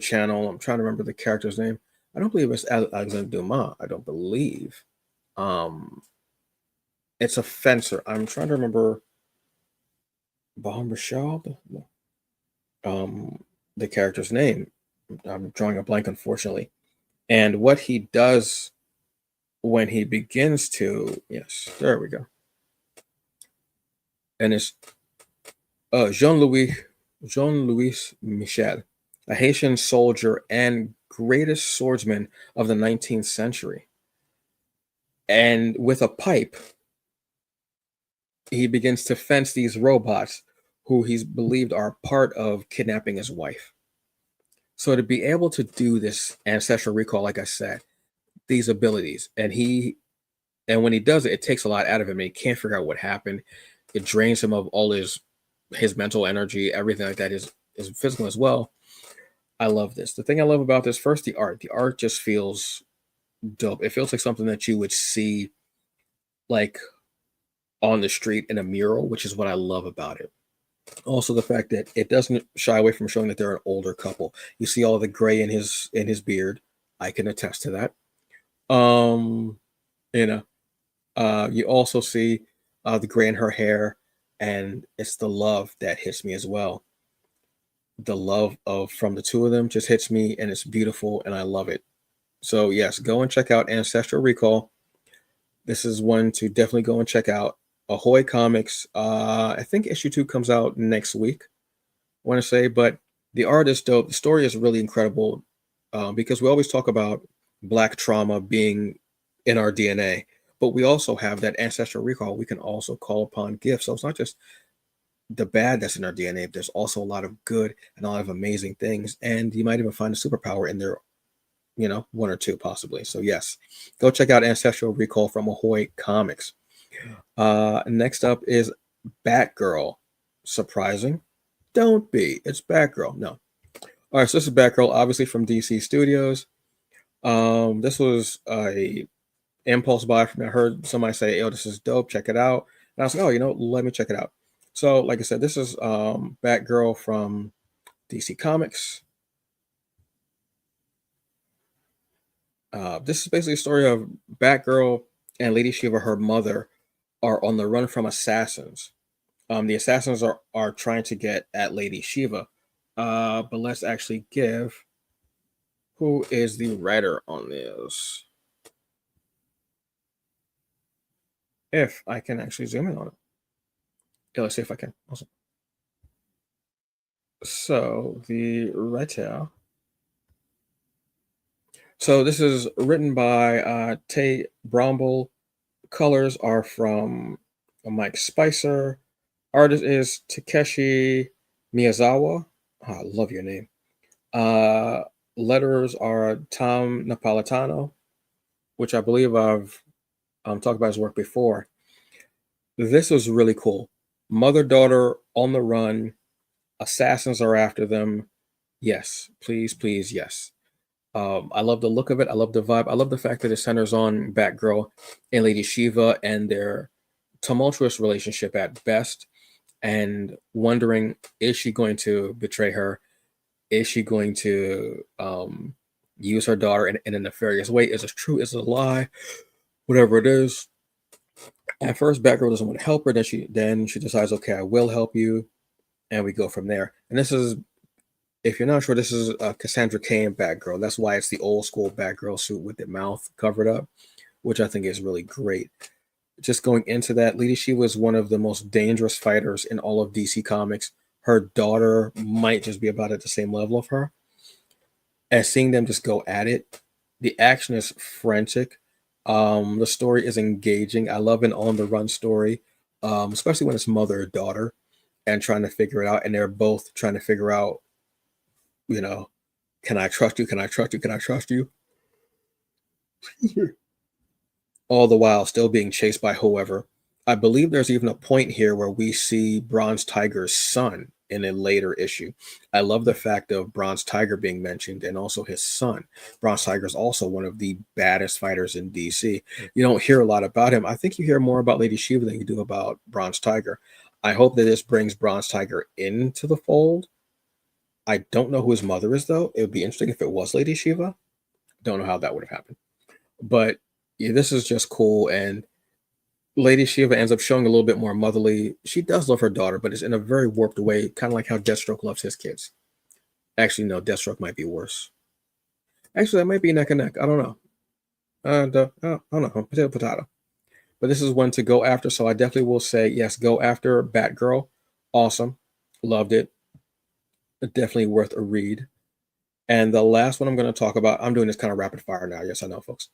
channel. I'm trying to remember the character's name. I don't believe it's Alexander Dumas. I don't believe. Um, it's a fencer. I'm trying to remember Baumbershald, the character's name. I'm drawing a blank, unfortunately. And what he does when he begins to, yes, there we go. And it's Jean Louis Michel, a Haitian soldier and greatest swordsman of the 19th century. And with a pipe, he begins to fence these robots who he's believed are part of kidnapping his wife. So to be able to do this ancestral recall, like I said, these abilities, and when he does it, it takes a lot out of him, and he can't figure out what happened. It drains him of all his mental energy, everything like that, his physical as well. I love this. The thing I love about this, first, the art. The art just feels dope. It feels like something that you would see like on the street in a mural, which is what I love about it. Also, the fact that it doesn't shy away from showing that they're an older couple. You see all the gray in his beard. I can attest to that. Um, you know, you also see the gray in her hair, and it's the love that hits me as well. The love of from the two of them just hits me, and it's beautiful, and I love it. So yes, go and check out Ancestral Recall. This is one to definitely go and check out. Ahoy Comics. I think issue 2 comes out next week, I want to say, but the art is dope. The story is really incredible, because we always talk about Black trauma being in our DNA, but we also have that ancestral recall. We can also call upon gifts. So it's not just the bad that's in our DNA. There's also a lot of good and a lot of amazing things, and you might even find a superpower in there, one or two possibly. So yes, go check out Ancestral Recall from Ahoy Comics. Next up is Batgirl. Surprising? Don't be. It's Batgirl. No. All right, so this is Batgirl, obviously from DC Studios. This was a impulse buy from me. I heard somebody say, "Oh, this is dope. Check it out." And I was like, "Oh, let me check it out." So, like I said, this is Batgirl from DC Comics. This is basically a story of Batgirl and Lady Shiva, her mother, are on the run from assassins. The assassins are trying to get at Lady Shiva. But let's actually give who is the writer on this. If I can actually zoom in on it. Yeah, let's see if I can. Awesome. So the writer. So this is written by Tay Bromble. Colors are from Mike Spicer. Artist is Takeshi Miyazawa. Oh, I love your name. Uh, Letters are Tom Napolitano, which I believe I've talked about his work before. This was really cool. Mother daughter on the run. Assassins are after them. Yes, please, please, yes. I love the look of it. I love the vibe. I love the fact that it centers on Batgirl and Lady Shiva and their tumultuous relationship at best, and wondering, is she going to betray her? Is she going to use her daughter in a nefarious way? Is it true? Is it a lie? Whatever it is. At first, Batgirl doesn't want to help her. Then she decides, okay, I will help you, and we go from there. And this is, if you're not sure, this is Cassandra Cain Batgirl. That's why it's the old school Batgirl suit with the mouth covered up, which I think is really great. Just going into that, Lady Shiva was one of the most dangerous fighters in all of DC Comics. Her daughter might just be about at the same level of her. And seeing them just go at it, the action is frantic. The story is engaging. I love an on-the-run story, especially when it's mother or daughter and trying to figure it out. And they're both trying to figure out, you know, can I trust you? Can I trust you? Can I trust you? All the while still being chased by whoever. I believe there's even a point here where we see Bronze Tiger's son in a later issue. I love the fact of Bronze Tiger being mentioned and also his son. Bronze Tiger is also one of the baddest fighters in DC. You don't hear a lot about him. I think you hear more about Lady Shiva than you do about Bronze Tiger. I hope that this brings Bronze Tiger into the fold. I don't know who his mother is, though. It would be interesting if it was Lady Shiva. Don't know how that would have happened. But yeah, this is just cool. And Lady Shiva ends up showing a little bit more motherly. She does love her daughter, but it's in a very warped way, kind of like how Deathstroke loves his kids. Actually, no, Deathstroke might be worse. Actually, that might be neck and neck. I don't know. I don't know. Potato, potato. But this is one to go after. So I definitely will say, yes, go after Batgirl. Awesome. Loved it. Definitely worth a read. And the last one I'm going to talk about, I'm doing this kind of rapid fire now. Yes, I know, folks.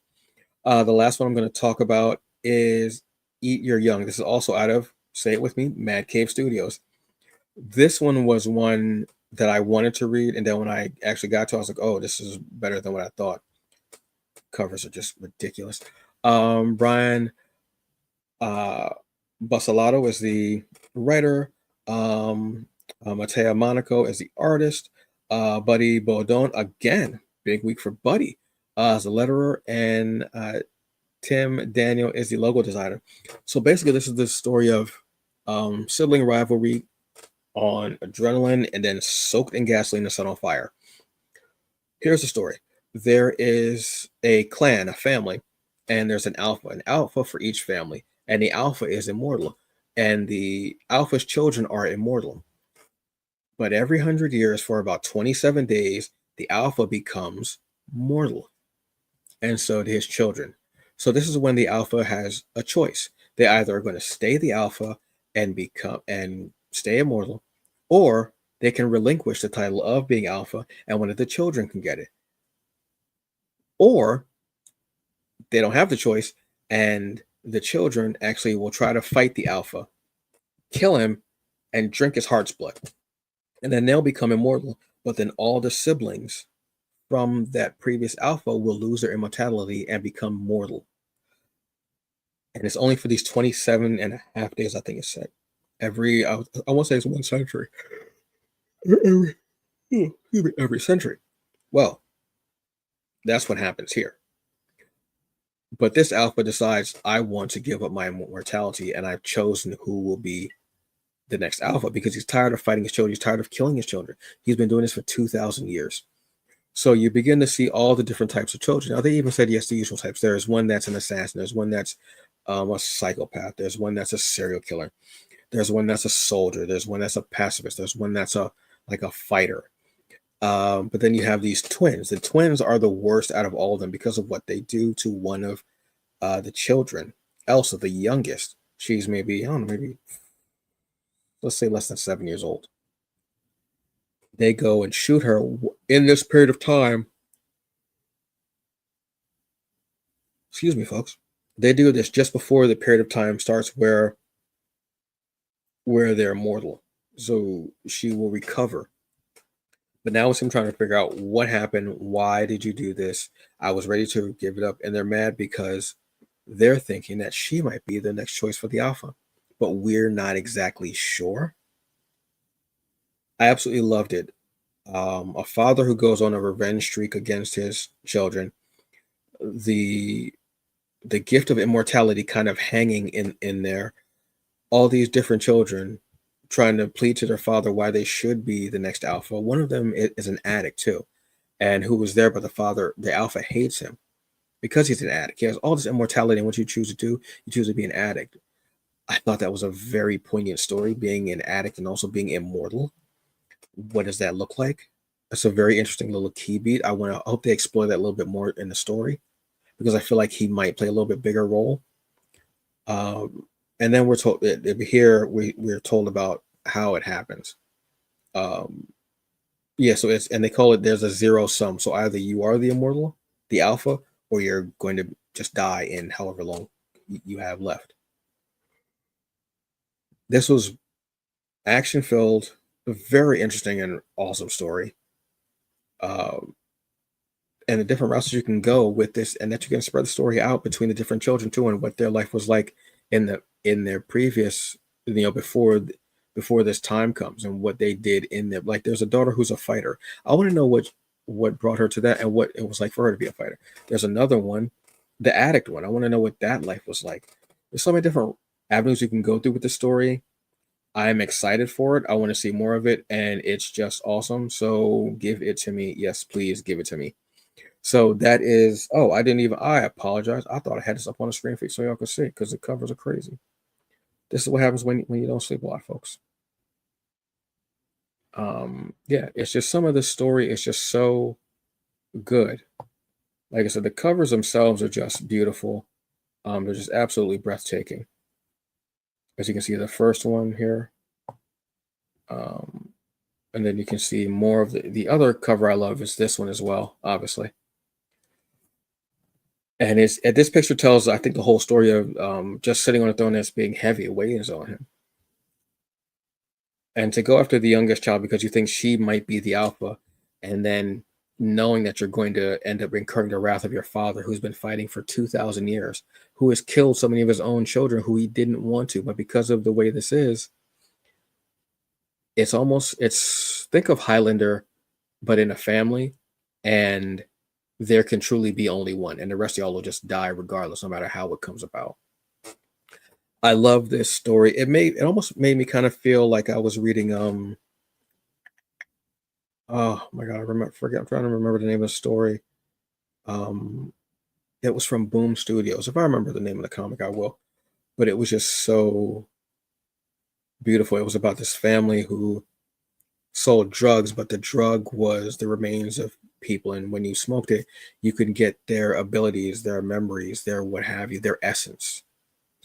The last one I'm going to talk about is Eat Your Young. This is also out of, say it with me, Mad Cave Studios. This one was one that I wanted to read, and then when I actually got to it, I was like, oh, this is better than what I thought. Covers are just ridiculous. Brian Bussalato is the writer. Matteo Monaco is the artist. Buddy Baudon, again, big week for Buddy, as a letterer, and Tim Daniel is the logo designer. So basically, this is the story of sibling rivalry on adrenaline and then soaked in gasoline and set on fire. Here's the story. There is a clan, a family, and there's an alpha for each family, and the alpha is immortal, and the alpha's children are immortal. But every 100 years, for about 27 days, the alpha becomes mortal, and so do his children. So this is when the alpha has a choice. They either are going to stay the alpha and stay immortal, or they can relinquish the title of being alpha and one of the children can get it. Or they don't have the choice, and the children actually will try to fight the alpha, kill him, and drink his heart's blood. And then they'll become immortal. But then all the siblings from that previous alpha will lose their immortality and become mortal. And it's only for these 27 and a half days, I think it's said. I want to say it's 1 century. Every century. Well, that's what happens here. But this alpha decides, I want to give up my mortality, and I've chosen who will be the next alpha because he's tired of fighting his children. He's tired of killing his children. He's been doing this for 2,000 years. So you begin to see all the different types of children. Now, they even said, yes, the usual types. There's one that's an assassin. There's one that's a psychopath. There's one that's a serial killer. There's one that's a soldier. There's one that's a pacifist. There's one that's a fighter. But then you have these twins. The twins are the worst out of all of them because of what they do to one of the children. Elsa, the youngest, she's maybe, I don't know, maybe, let's say less than 7 years old. They go and shoot her in this period of time. Excuse me, folks. They do this just before the period of time starts where they're mortal. So she will recover. But now it's him trying to figure out what happened. Why did you do this? I was ready to give it up. And they're mad because they're thinking that she might be the next choice for the alpha. But we're not exactly sure. I absolutely loved it. A father who goes on a revenge streak against his children, the the gift of immortality kind of hanging in there, all these different children trying to plead to their father why they should be the next alpha. One of them is an addict too, and who was there, but the father, the alpha, hates him because he's an addict. He has all this immortality, and what you choose to do, you choose to be an addict. I thought that was a very poignant story, being an addict and also being immortal. What does that look like? That's a very interesting little key beat. I hope they explore that a little bit more in the story, because I feel like he might play a little bit bigger role. And then we're told here we're told about how it happens. Um, yeah, so it's, and they call it, there's a zero sum. So either you are the immortal, the alpha, or you're going to just die in however long you have left. This was action filled, very interesting and awesome story. Um, and the different routes you can go with this, and that you can spread the story out between the different children too, and what their life was like in their previous, before this time comes, and what they did in their, like, there's a daughter who's a fighter. I want to know what brought her to that, and what it was like for her to be a fighter. There's another one, the addict one. I want to know what that life was like. There's so many different avenues you can go through with the story. I'm excited for it. I want to see more of it, and it's just awesome. So give it to me. Yes, please give it to me. So that is, oh, I apologize. I thought I had this up on the screen for you so y'all could see, because the covers are crazy. This is what happens when you don't sleep a lot, folks. Yeah, it's just, some of the story is just so good. Like I said, the covers themselves are just beautiful. They're just absolutely breathtaking. As you can see, the first one here. Um, and then you can see more of the other cover I love is this one as well, obviously. And it's, this picture tells, I think, the whole story of just sitting on a throne that's being heavy, weighs on him. And to go after the youngest child because you think she might be the alpha, and then knowing that you're going to end up incurring the wrath of your father, who's been fighting for 2,000 years, who has killed so many of his own children who he didn't want to, but because of the way this is, it's almost, it's, think of Highlander, but in a family, and there can truly be only one, and the rest of y'all will just die regardless, no matter how it comes about. I love this story. It almost made me kind of feel like I was reading oh my god, I'm trying to remember the name of the story. Um it was from Boom Studios. If I remember the name of the comic, I will. But it was just so beautiful. It was about this family who sold drugs, but the drug was the remains of people, and when you smoked it, you could get their abilities, their memories, their what have you, their essence.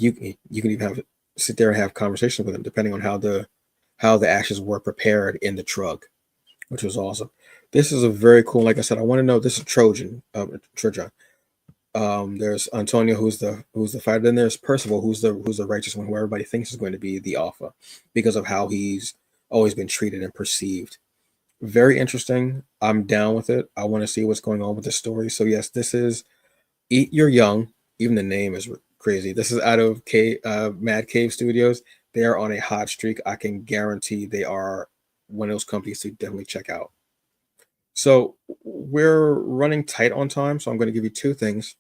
You can even sit there and have conversations with them depending on how the ashes were prepared in the drug, which was awesome. This is a very cool. Like I said, I want to know. This is Trojan, Trojan. There's Antonio, who's the fighter. Then there's Percival, who's the righteous one, who everybody thinks is going to be the alpha, because of how he's always been treated and perceived. Very interesting. I'm down with it. I want to see what's going on with the story. So yes, this is Eat Your Young. Even the name is crazy. This is out of Mad Cave Studios. They are on a hot streak. I can guarantee they are one of those companies to definitely check out. So we're running tight on time, so I'm going to give you two things.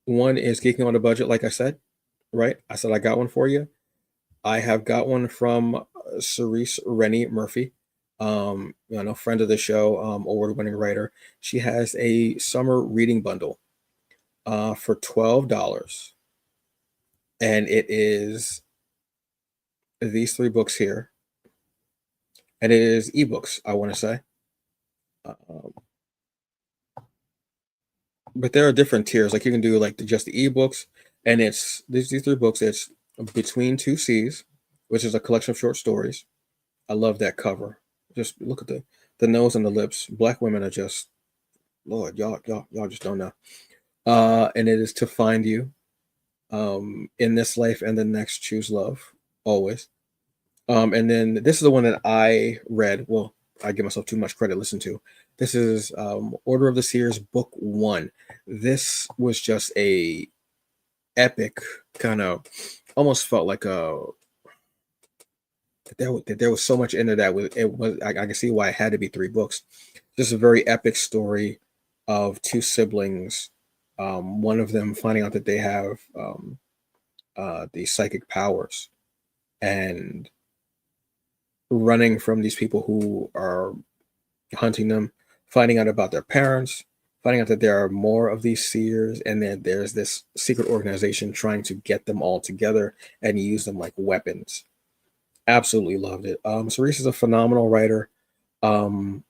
One is Geeking on a Budget, like I said, right? I said I got one for you. I have got one from Cerise Rennie Murphy, friend of the show, award-winning writer. She has a summer reading bundle for $12, and it is these three books here, and it is ebooks, I want to say. Um, but there are different tiers. Like you can do like just the ebooks, and it's these three books. It's Between Two Seas, which is a collection of short stories. I love that cover. Just look at the nose and the lips. Black women are just, Lord, y'all just don't know. And it is To Find You. In this life and the next, choose love always. And then this is the one that I read. Well, I give myself too much credit. Listen to this is Order of the Seers, Book One. This was just a epic kind of, almost felt like That there was so much into that. With it was, I can see why it had to be 3 books. Just a very epic story of two siblings. One of them finding out that they have these psychic powers and running from these people who are hunting them, finding out about their parents, finding out that there are more of these seers, and then there's this secret organization trying to get them all together and use them like weapons. Absolutely loved it. Cerise is a phenomenal writer. Um,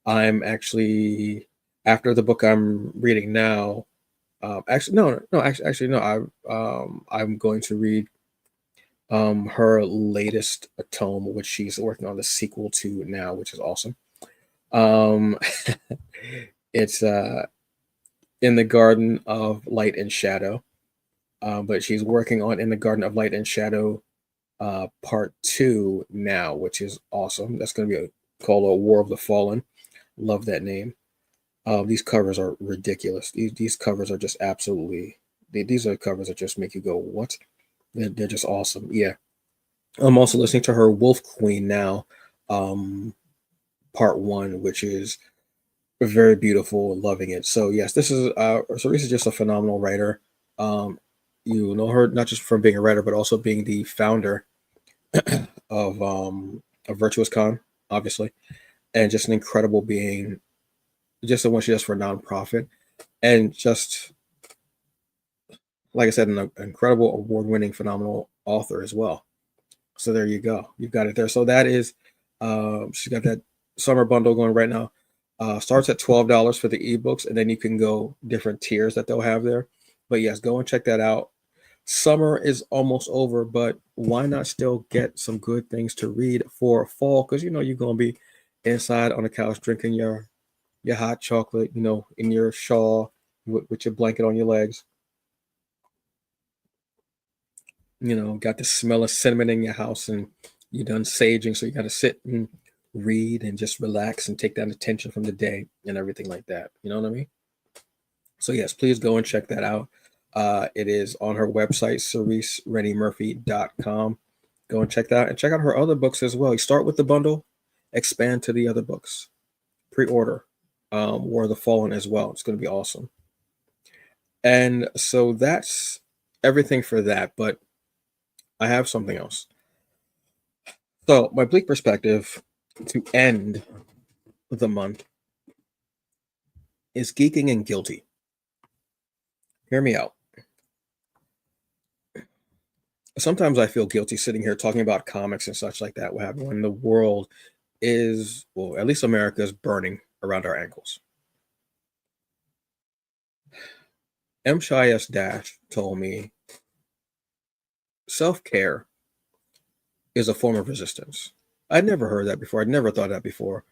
I'm actually after the book I'm reading now. Actually, no, actually, no. I'm going to read her latest tome, which she's working on the sequel to now, which is awesome. Um, it's in the Garden of Light and Shadow, but she's working on In the Garden of Light and Shadow part 2 now, which is awesome. That's going to be called a War of the Fallen. Love that name. These covers are ridiculous. These covers are just absolutely. These are covers that just make you go, "What?" They're just awesome. Yeah. I'm also listening to her Wolf Queen now, um, part 1, which is very beautiful. Loving it. So yes, this is Cerise is just a phenomenal writer. Um, you know her not just from being a writer, but also being the founder of Virtuous Con, obviously, and just an incredible being. Just the one she does for a nonprofit, and just like I said, an incredible award-winning, phenomenal author as well. So there you go. You've got it there. So that is, she's got that summer bundle going right now. Starts at $12 for the ebooks, and then you can go different tiers that they'll have there. But yes, go and check that out. Summer is almost over, but why not still get some good things to read for fall? Because you know you're gonna be inside on the couch drinking your hot chocolate, in your shawl with your blanket on your legs. Got the smell of cinnamon in your house, and you're done saging, so you got to sit and read and just relax and take down the tension from the day and everything like that. You know what I mean? So yes, please go and check that out. It is on her website, CeriseReddieMurphy.com. Go and check that out, and check out her other books as well. You start with the bundle, expand to the other books. Pre-order War of the Fallen as well. It's going to be awesome. And so that's everything for that. But I have something else. So my bleak perspective to end the month is geeking and guilty. Hear me out. Sometimes I feel guilty sitting here talking about comics and such like that when the world is, well, at least America is burning around our ankles. M. Shyas Dash told me self-care is a form of resistance. I'd never heard that before. I'd never thought that before.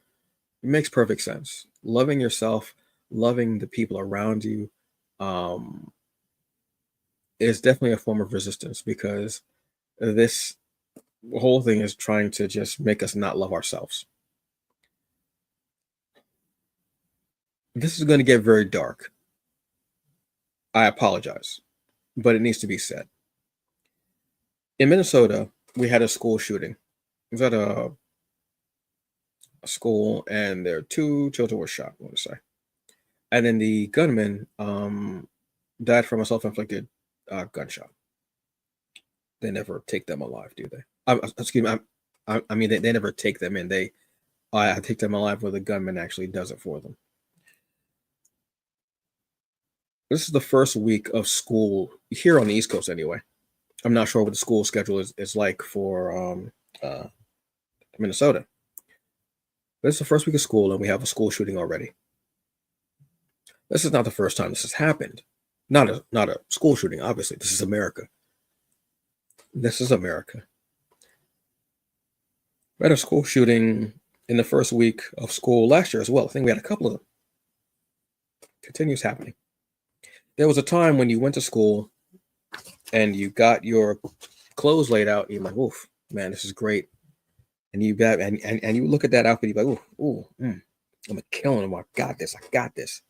It makes perfect sense. Loving yourself, loving the people around you, um, is definitely a form of resistance because this whole thing is trying to just make us not love ourselves. This is going to get very dark. I apologize, but it needs to be said. In Minnesota, we had a school shooting. It was at a school, and there 2 children were shot, I want to say. And then the gunman died from a self-inflicted gunshot. They never take them alive, do they? Excuse me. I mean, they never take them in. I take them alive where the gunman actually does it for them. This is the first week of school here on the East Coast, anyway. I'm not sure what the school schedule is like for Minnesota. But it's the first week of school, and we have a school shooting already. This is not the first time this has happened. Not a school shooting, obviously. This is America. This is America. We had a school shooting in the first week of school last year as well. I think we had a couple of them. Continues happening. There was a time when you went to school and you got your clothes laid out, and you're like, "Oof, man, this is great." And you got and you look at that outfit, you're like, I'm killing them. I got this. I got this.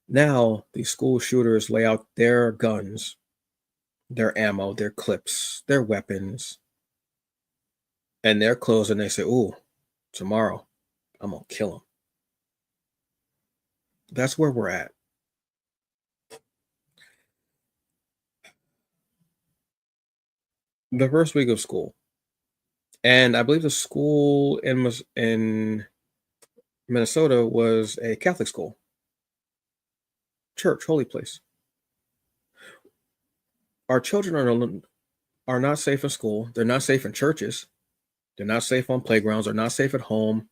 Now these school shooters lay out their guns, their ammo, their clips, their weapons, and they're closed and they say, "Ooh, tomorrow I'm gonna kill him." That's where we're at. The first week of school, and I believe the school in Minnesota was a Catholic school, church, holy place. Our children are not safe in school. They're not safe in churches. They're not safe on playgrounds. They're not safe at home.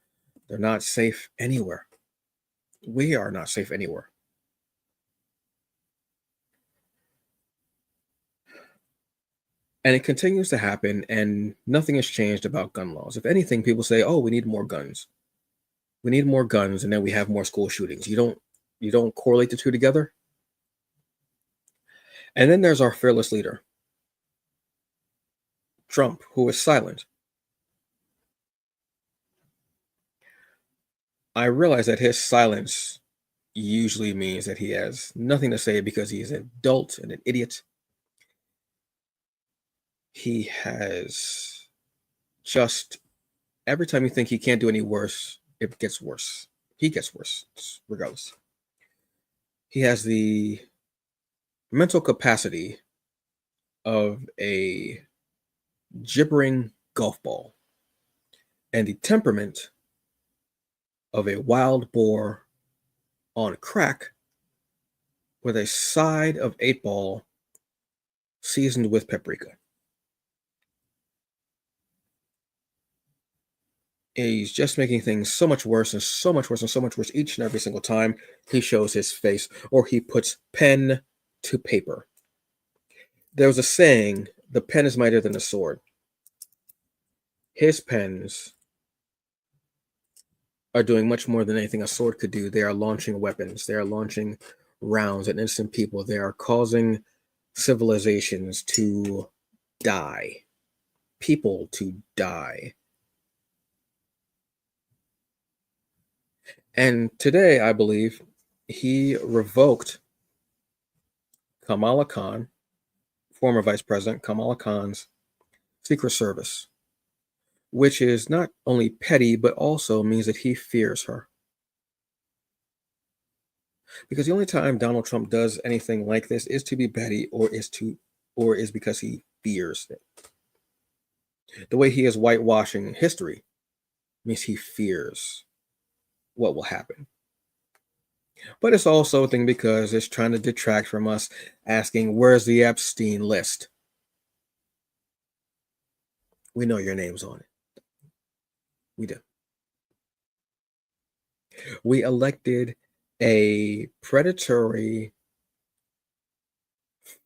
They're not safe anywhere. We are not safe anywhere. And it continues to happen, and nothing has changed about gun laws. If anything, people say, "Oh, we need more guns. We need more guns," and then we have more school shootings. You don't correlate the two together. And then there's our fearless leader, Trump, who is silent. I realize that his silence usually means that he has nothing to say because he's an adult and an idiot. He has just every time you think he can't do any worse, it gets worse. He gets worse, regardless. He has the mental capacity of a gibbering golf ball and the temperament of a wild boar on crack with a side of 8 ball seasoned with paprika. He's just making things so much worse and so much worse and so much worse each and every single time he shows his face or he puts pen to paper. There was a saying, the pen is mightier than the sword. His pens are doing much more than anything a sword could do. They are launching weapons. They are launching rounds at innocent people. They are causing civilizations to die, people to die. And today, I believe, he revoked Kamala Khan, former Vice President Kamala Khan's Secret Service, which is not only petty, but also means that he fears her. Because the only time Donald Trump does anything like this is to be petty or is because he fears it. The way he is whitewashing history means he fears what will happen. But it's also a thing because it's trying to detract from us asking, where's the Epstein list? We know your name's on it. We do. We elected a predatory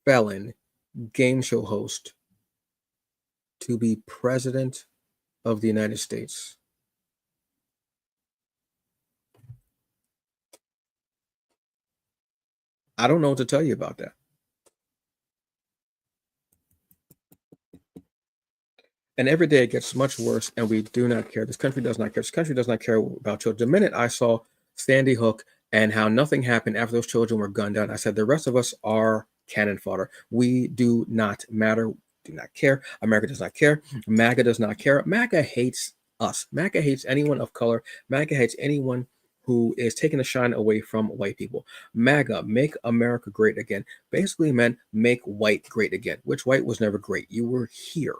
felon game show host to be president of the United States. I don't know what to tell you about that. And every day it gets much worse, and we do not care. This country does not care. This country does not care about children. The minute I saw Sandy Hook and how nothing happened after those children were gunned down, I said, the rest of us are cannon fodder. We do not matter, do not care. America does not care. MAGA does not care. MAGA hates us. MAGA hates anyone of color. MAGA hates anyone who is taking the shine away from white people. MAGA, make America great again, basically meant make white great again, which white was never great. You were here.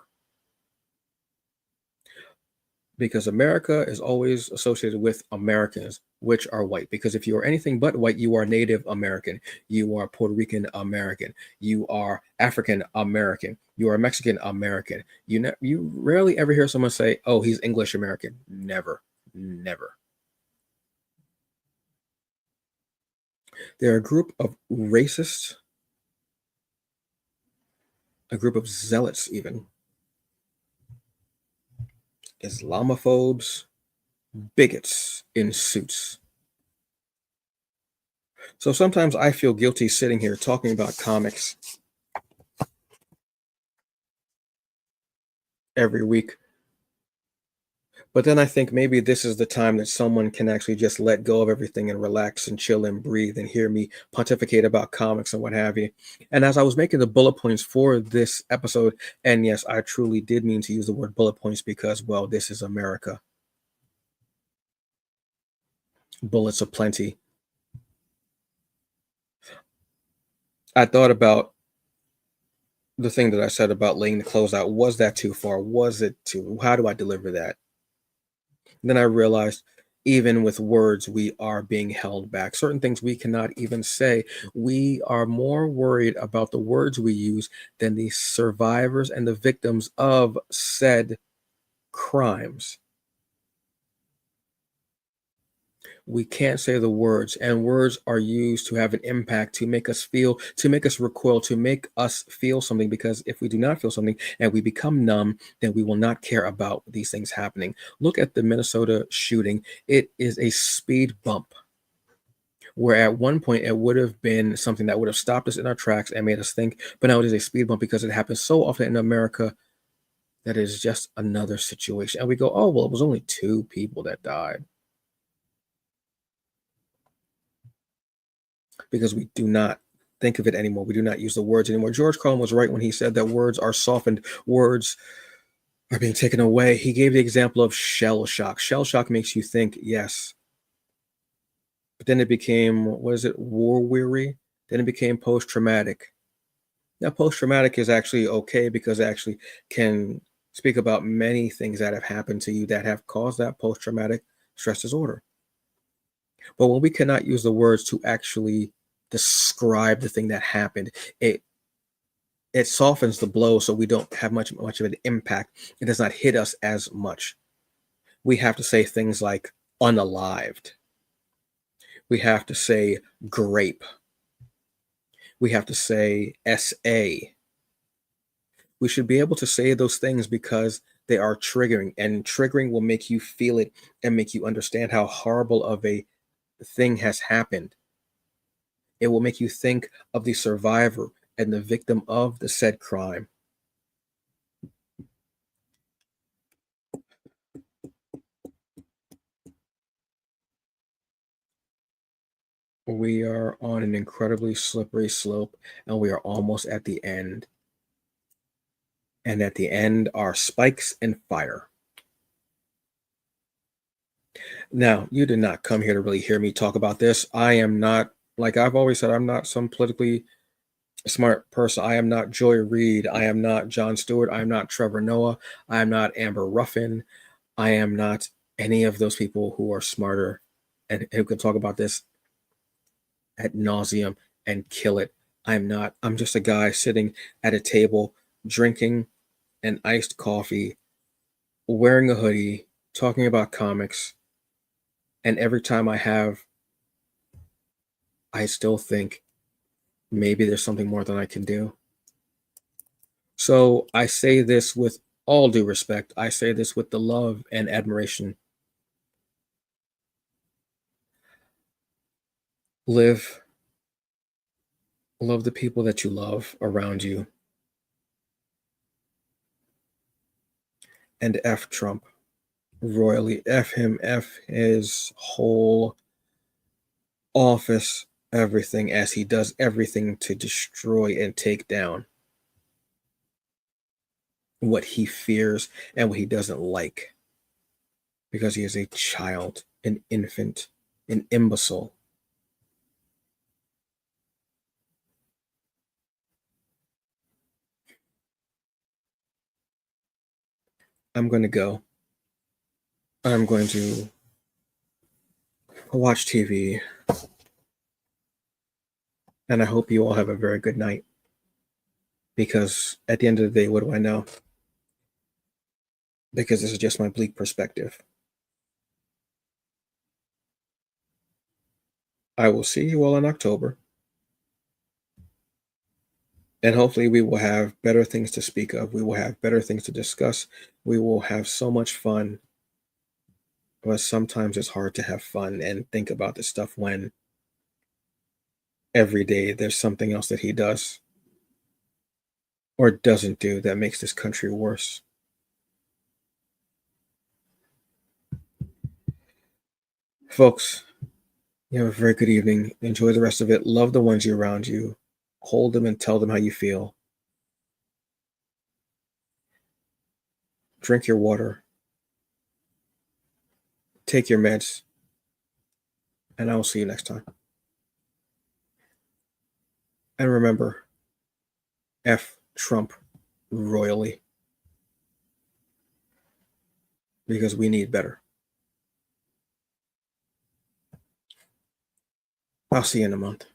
Because America is always associated with Americans, which are white. Because if you are anything but white, you are Native American, you are Puerto Rican American, you are African American, you are Mexican American. You rarely ever hear someone say, "Oh, he's English American." Never, never. They're a group of racists, a group of zealots, even Islamophobes, bigots in suits. So sometimes I feel guilty sitting here talking about comics every week. But then I think maybe this is the time that someone can actually just let go of everything and relax and chill and breathe and hear me pontificate about comics and what have you. And as I was making the bullet points for this episode, and yes, I truly did mean to use the word bullet points because, well, this is America. Bullets aplenty. I thought about the thing that I said about laying the clothes out. Was that too far? Was it too? How do I deliver that? Then I realized even with words, we are being held back. Certain things we cannot even say. We are more worried about the words we use than the survivors and the victims of said crimes. We can't say the words, and words are used to have an impact, to make us feel, to make us recoil, to make us feel something. Because if we do not feel something and we become numb, then we will not care about these things happening. Look at the Minnesota shooting. It is a speed bump where at one point it would have been something that would have stopped us in our tracks and made us think, but now it is a speed bump because it happens so often in America that it is just another situation. And we go, oh, well, it was only two people that died, because we do not think of it anymore. We do not use the words anymore. George Carlin was right when he said that words are softened, words are being taken away. He gave the example of shell shock. Shell shock makes you think, yes. But then it became, what is it, war weary? Then it became post traumatic. Now, post traumatic is actually okay because it actually can speak about many things that have happened to you that have caused that post traumatic stress disorder. But when we cannot use the words to actually describe the thing that happened, it it softens the blow so we don't have much of an impact. It does not hit us as much. We have to say things like unalived. We have to say grape. We have to say SA. We should be able to say those things because they are triggering, and triggering will make you feel it and make you understand how horrible of a thing has happened. It will make you think of the survivor and the victim of the said crime. We are on an incredibly slippery slope and we are almost at the end. And at the end are spikes and fire. Now, you did not come here to really hear me talk about this. I am not, like I've always said, I'm not some politically smart person. I am not Joy Reid. I am not Jon Stewart. I am not Trevor Noah. I am not Amber Ruffin. I am not any of those people who are smarter and who can talk about this ad nauseum and kill it. I'm not. I'm just a guy sitting at a table drinking an iced coffee, wearing a hoodie, talking about comics. And every time I still think maybe there's something more than I can do. So I say this with all due respect. I say this with the love and admiration. Live, love the people that you love around you, and F Trump royally. F him, F his whole office, everything, as he does everything to destroy and take down what he fears and what he doesn't like, because he is a child, an infant, an imbecile. I'm going to go. I'm going to watch TV, and I hope you all have a very good night, because at the end of the day, what do I know? Because this is just my bleak perspective. I will see you all in October, and hopefully, we will have better things to speak of. We will have better things to discuss. We will have so much fun. But sometimes it's hard to have fun and think about this stuff when every day there's something else that he does or doesn't do that makes this country worse. Folks, you have a very good evening. Enjoy the rest of it. Love the ones you around you. Hold them and tell them how you feel. Drink your water. Take your meds. And I will see you next time. And remember, F Trump royally. Because we need better. I'll see you in a month.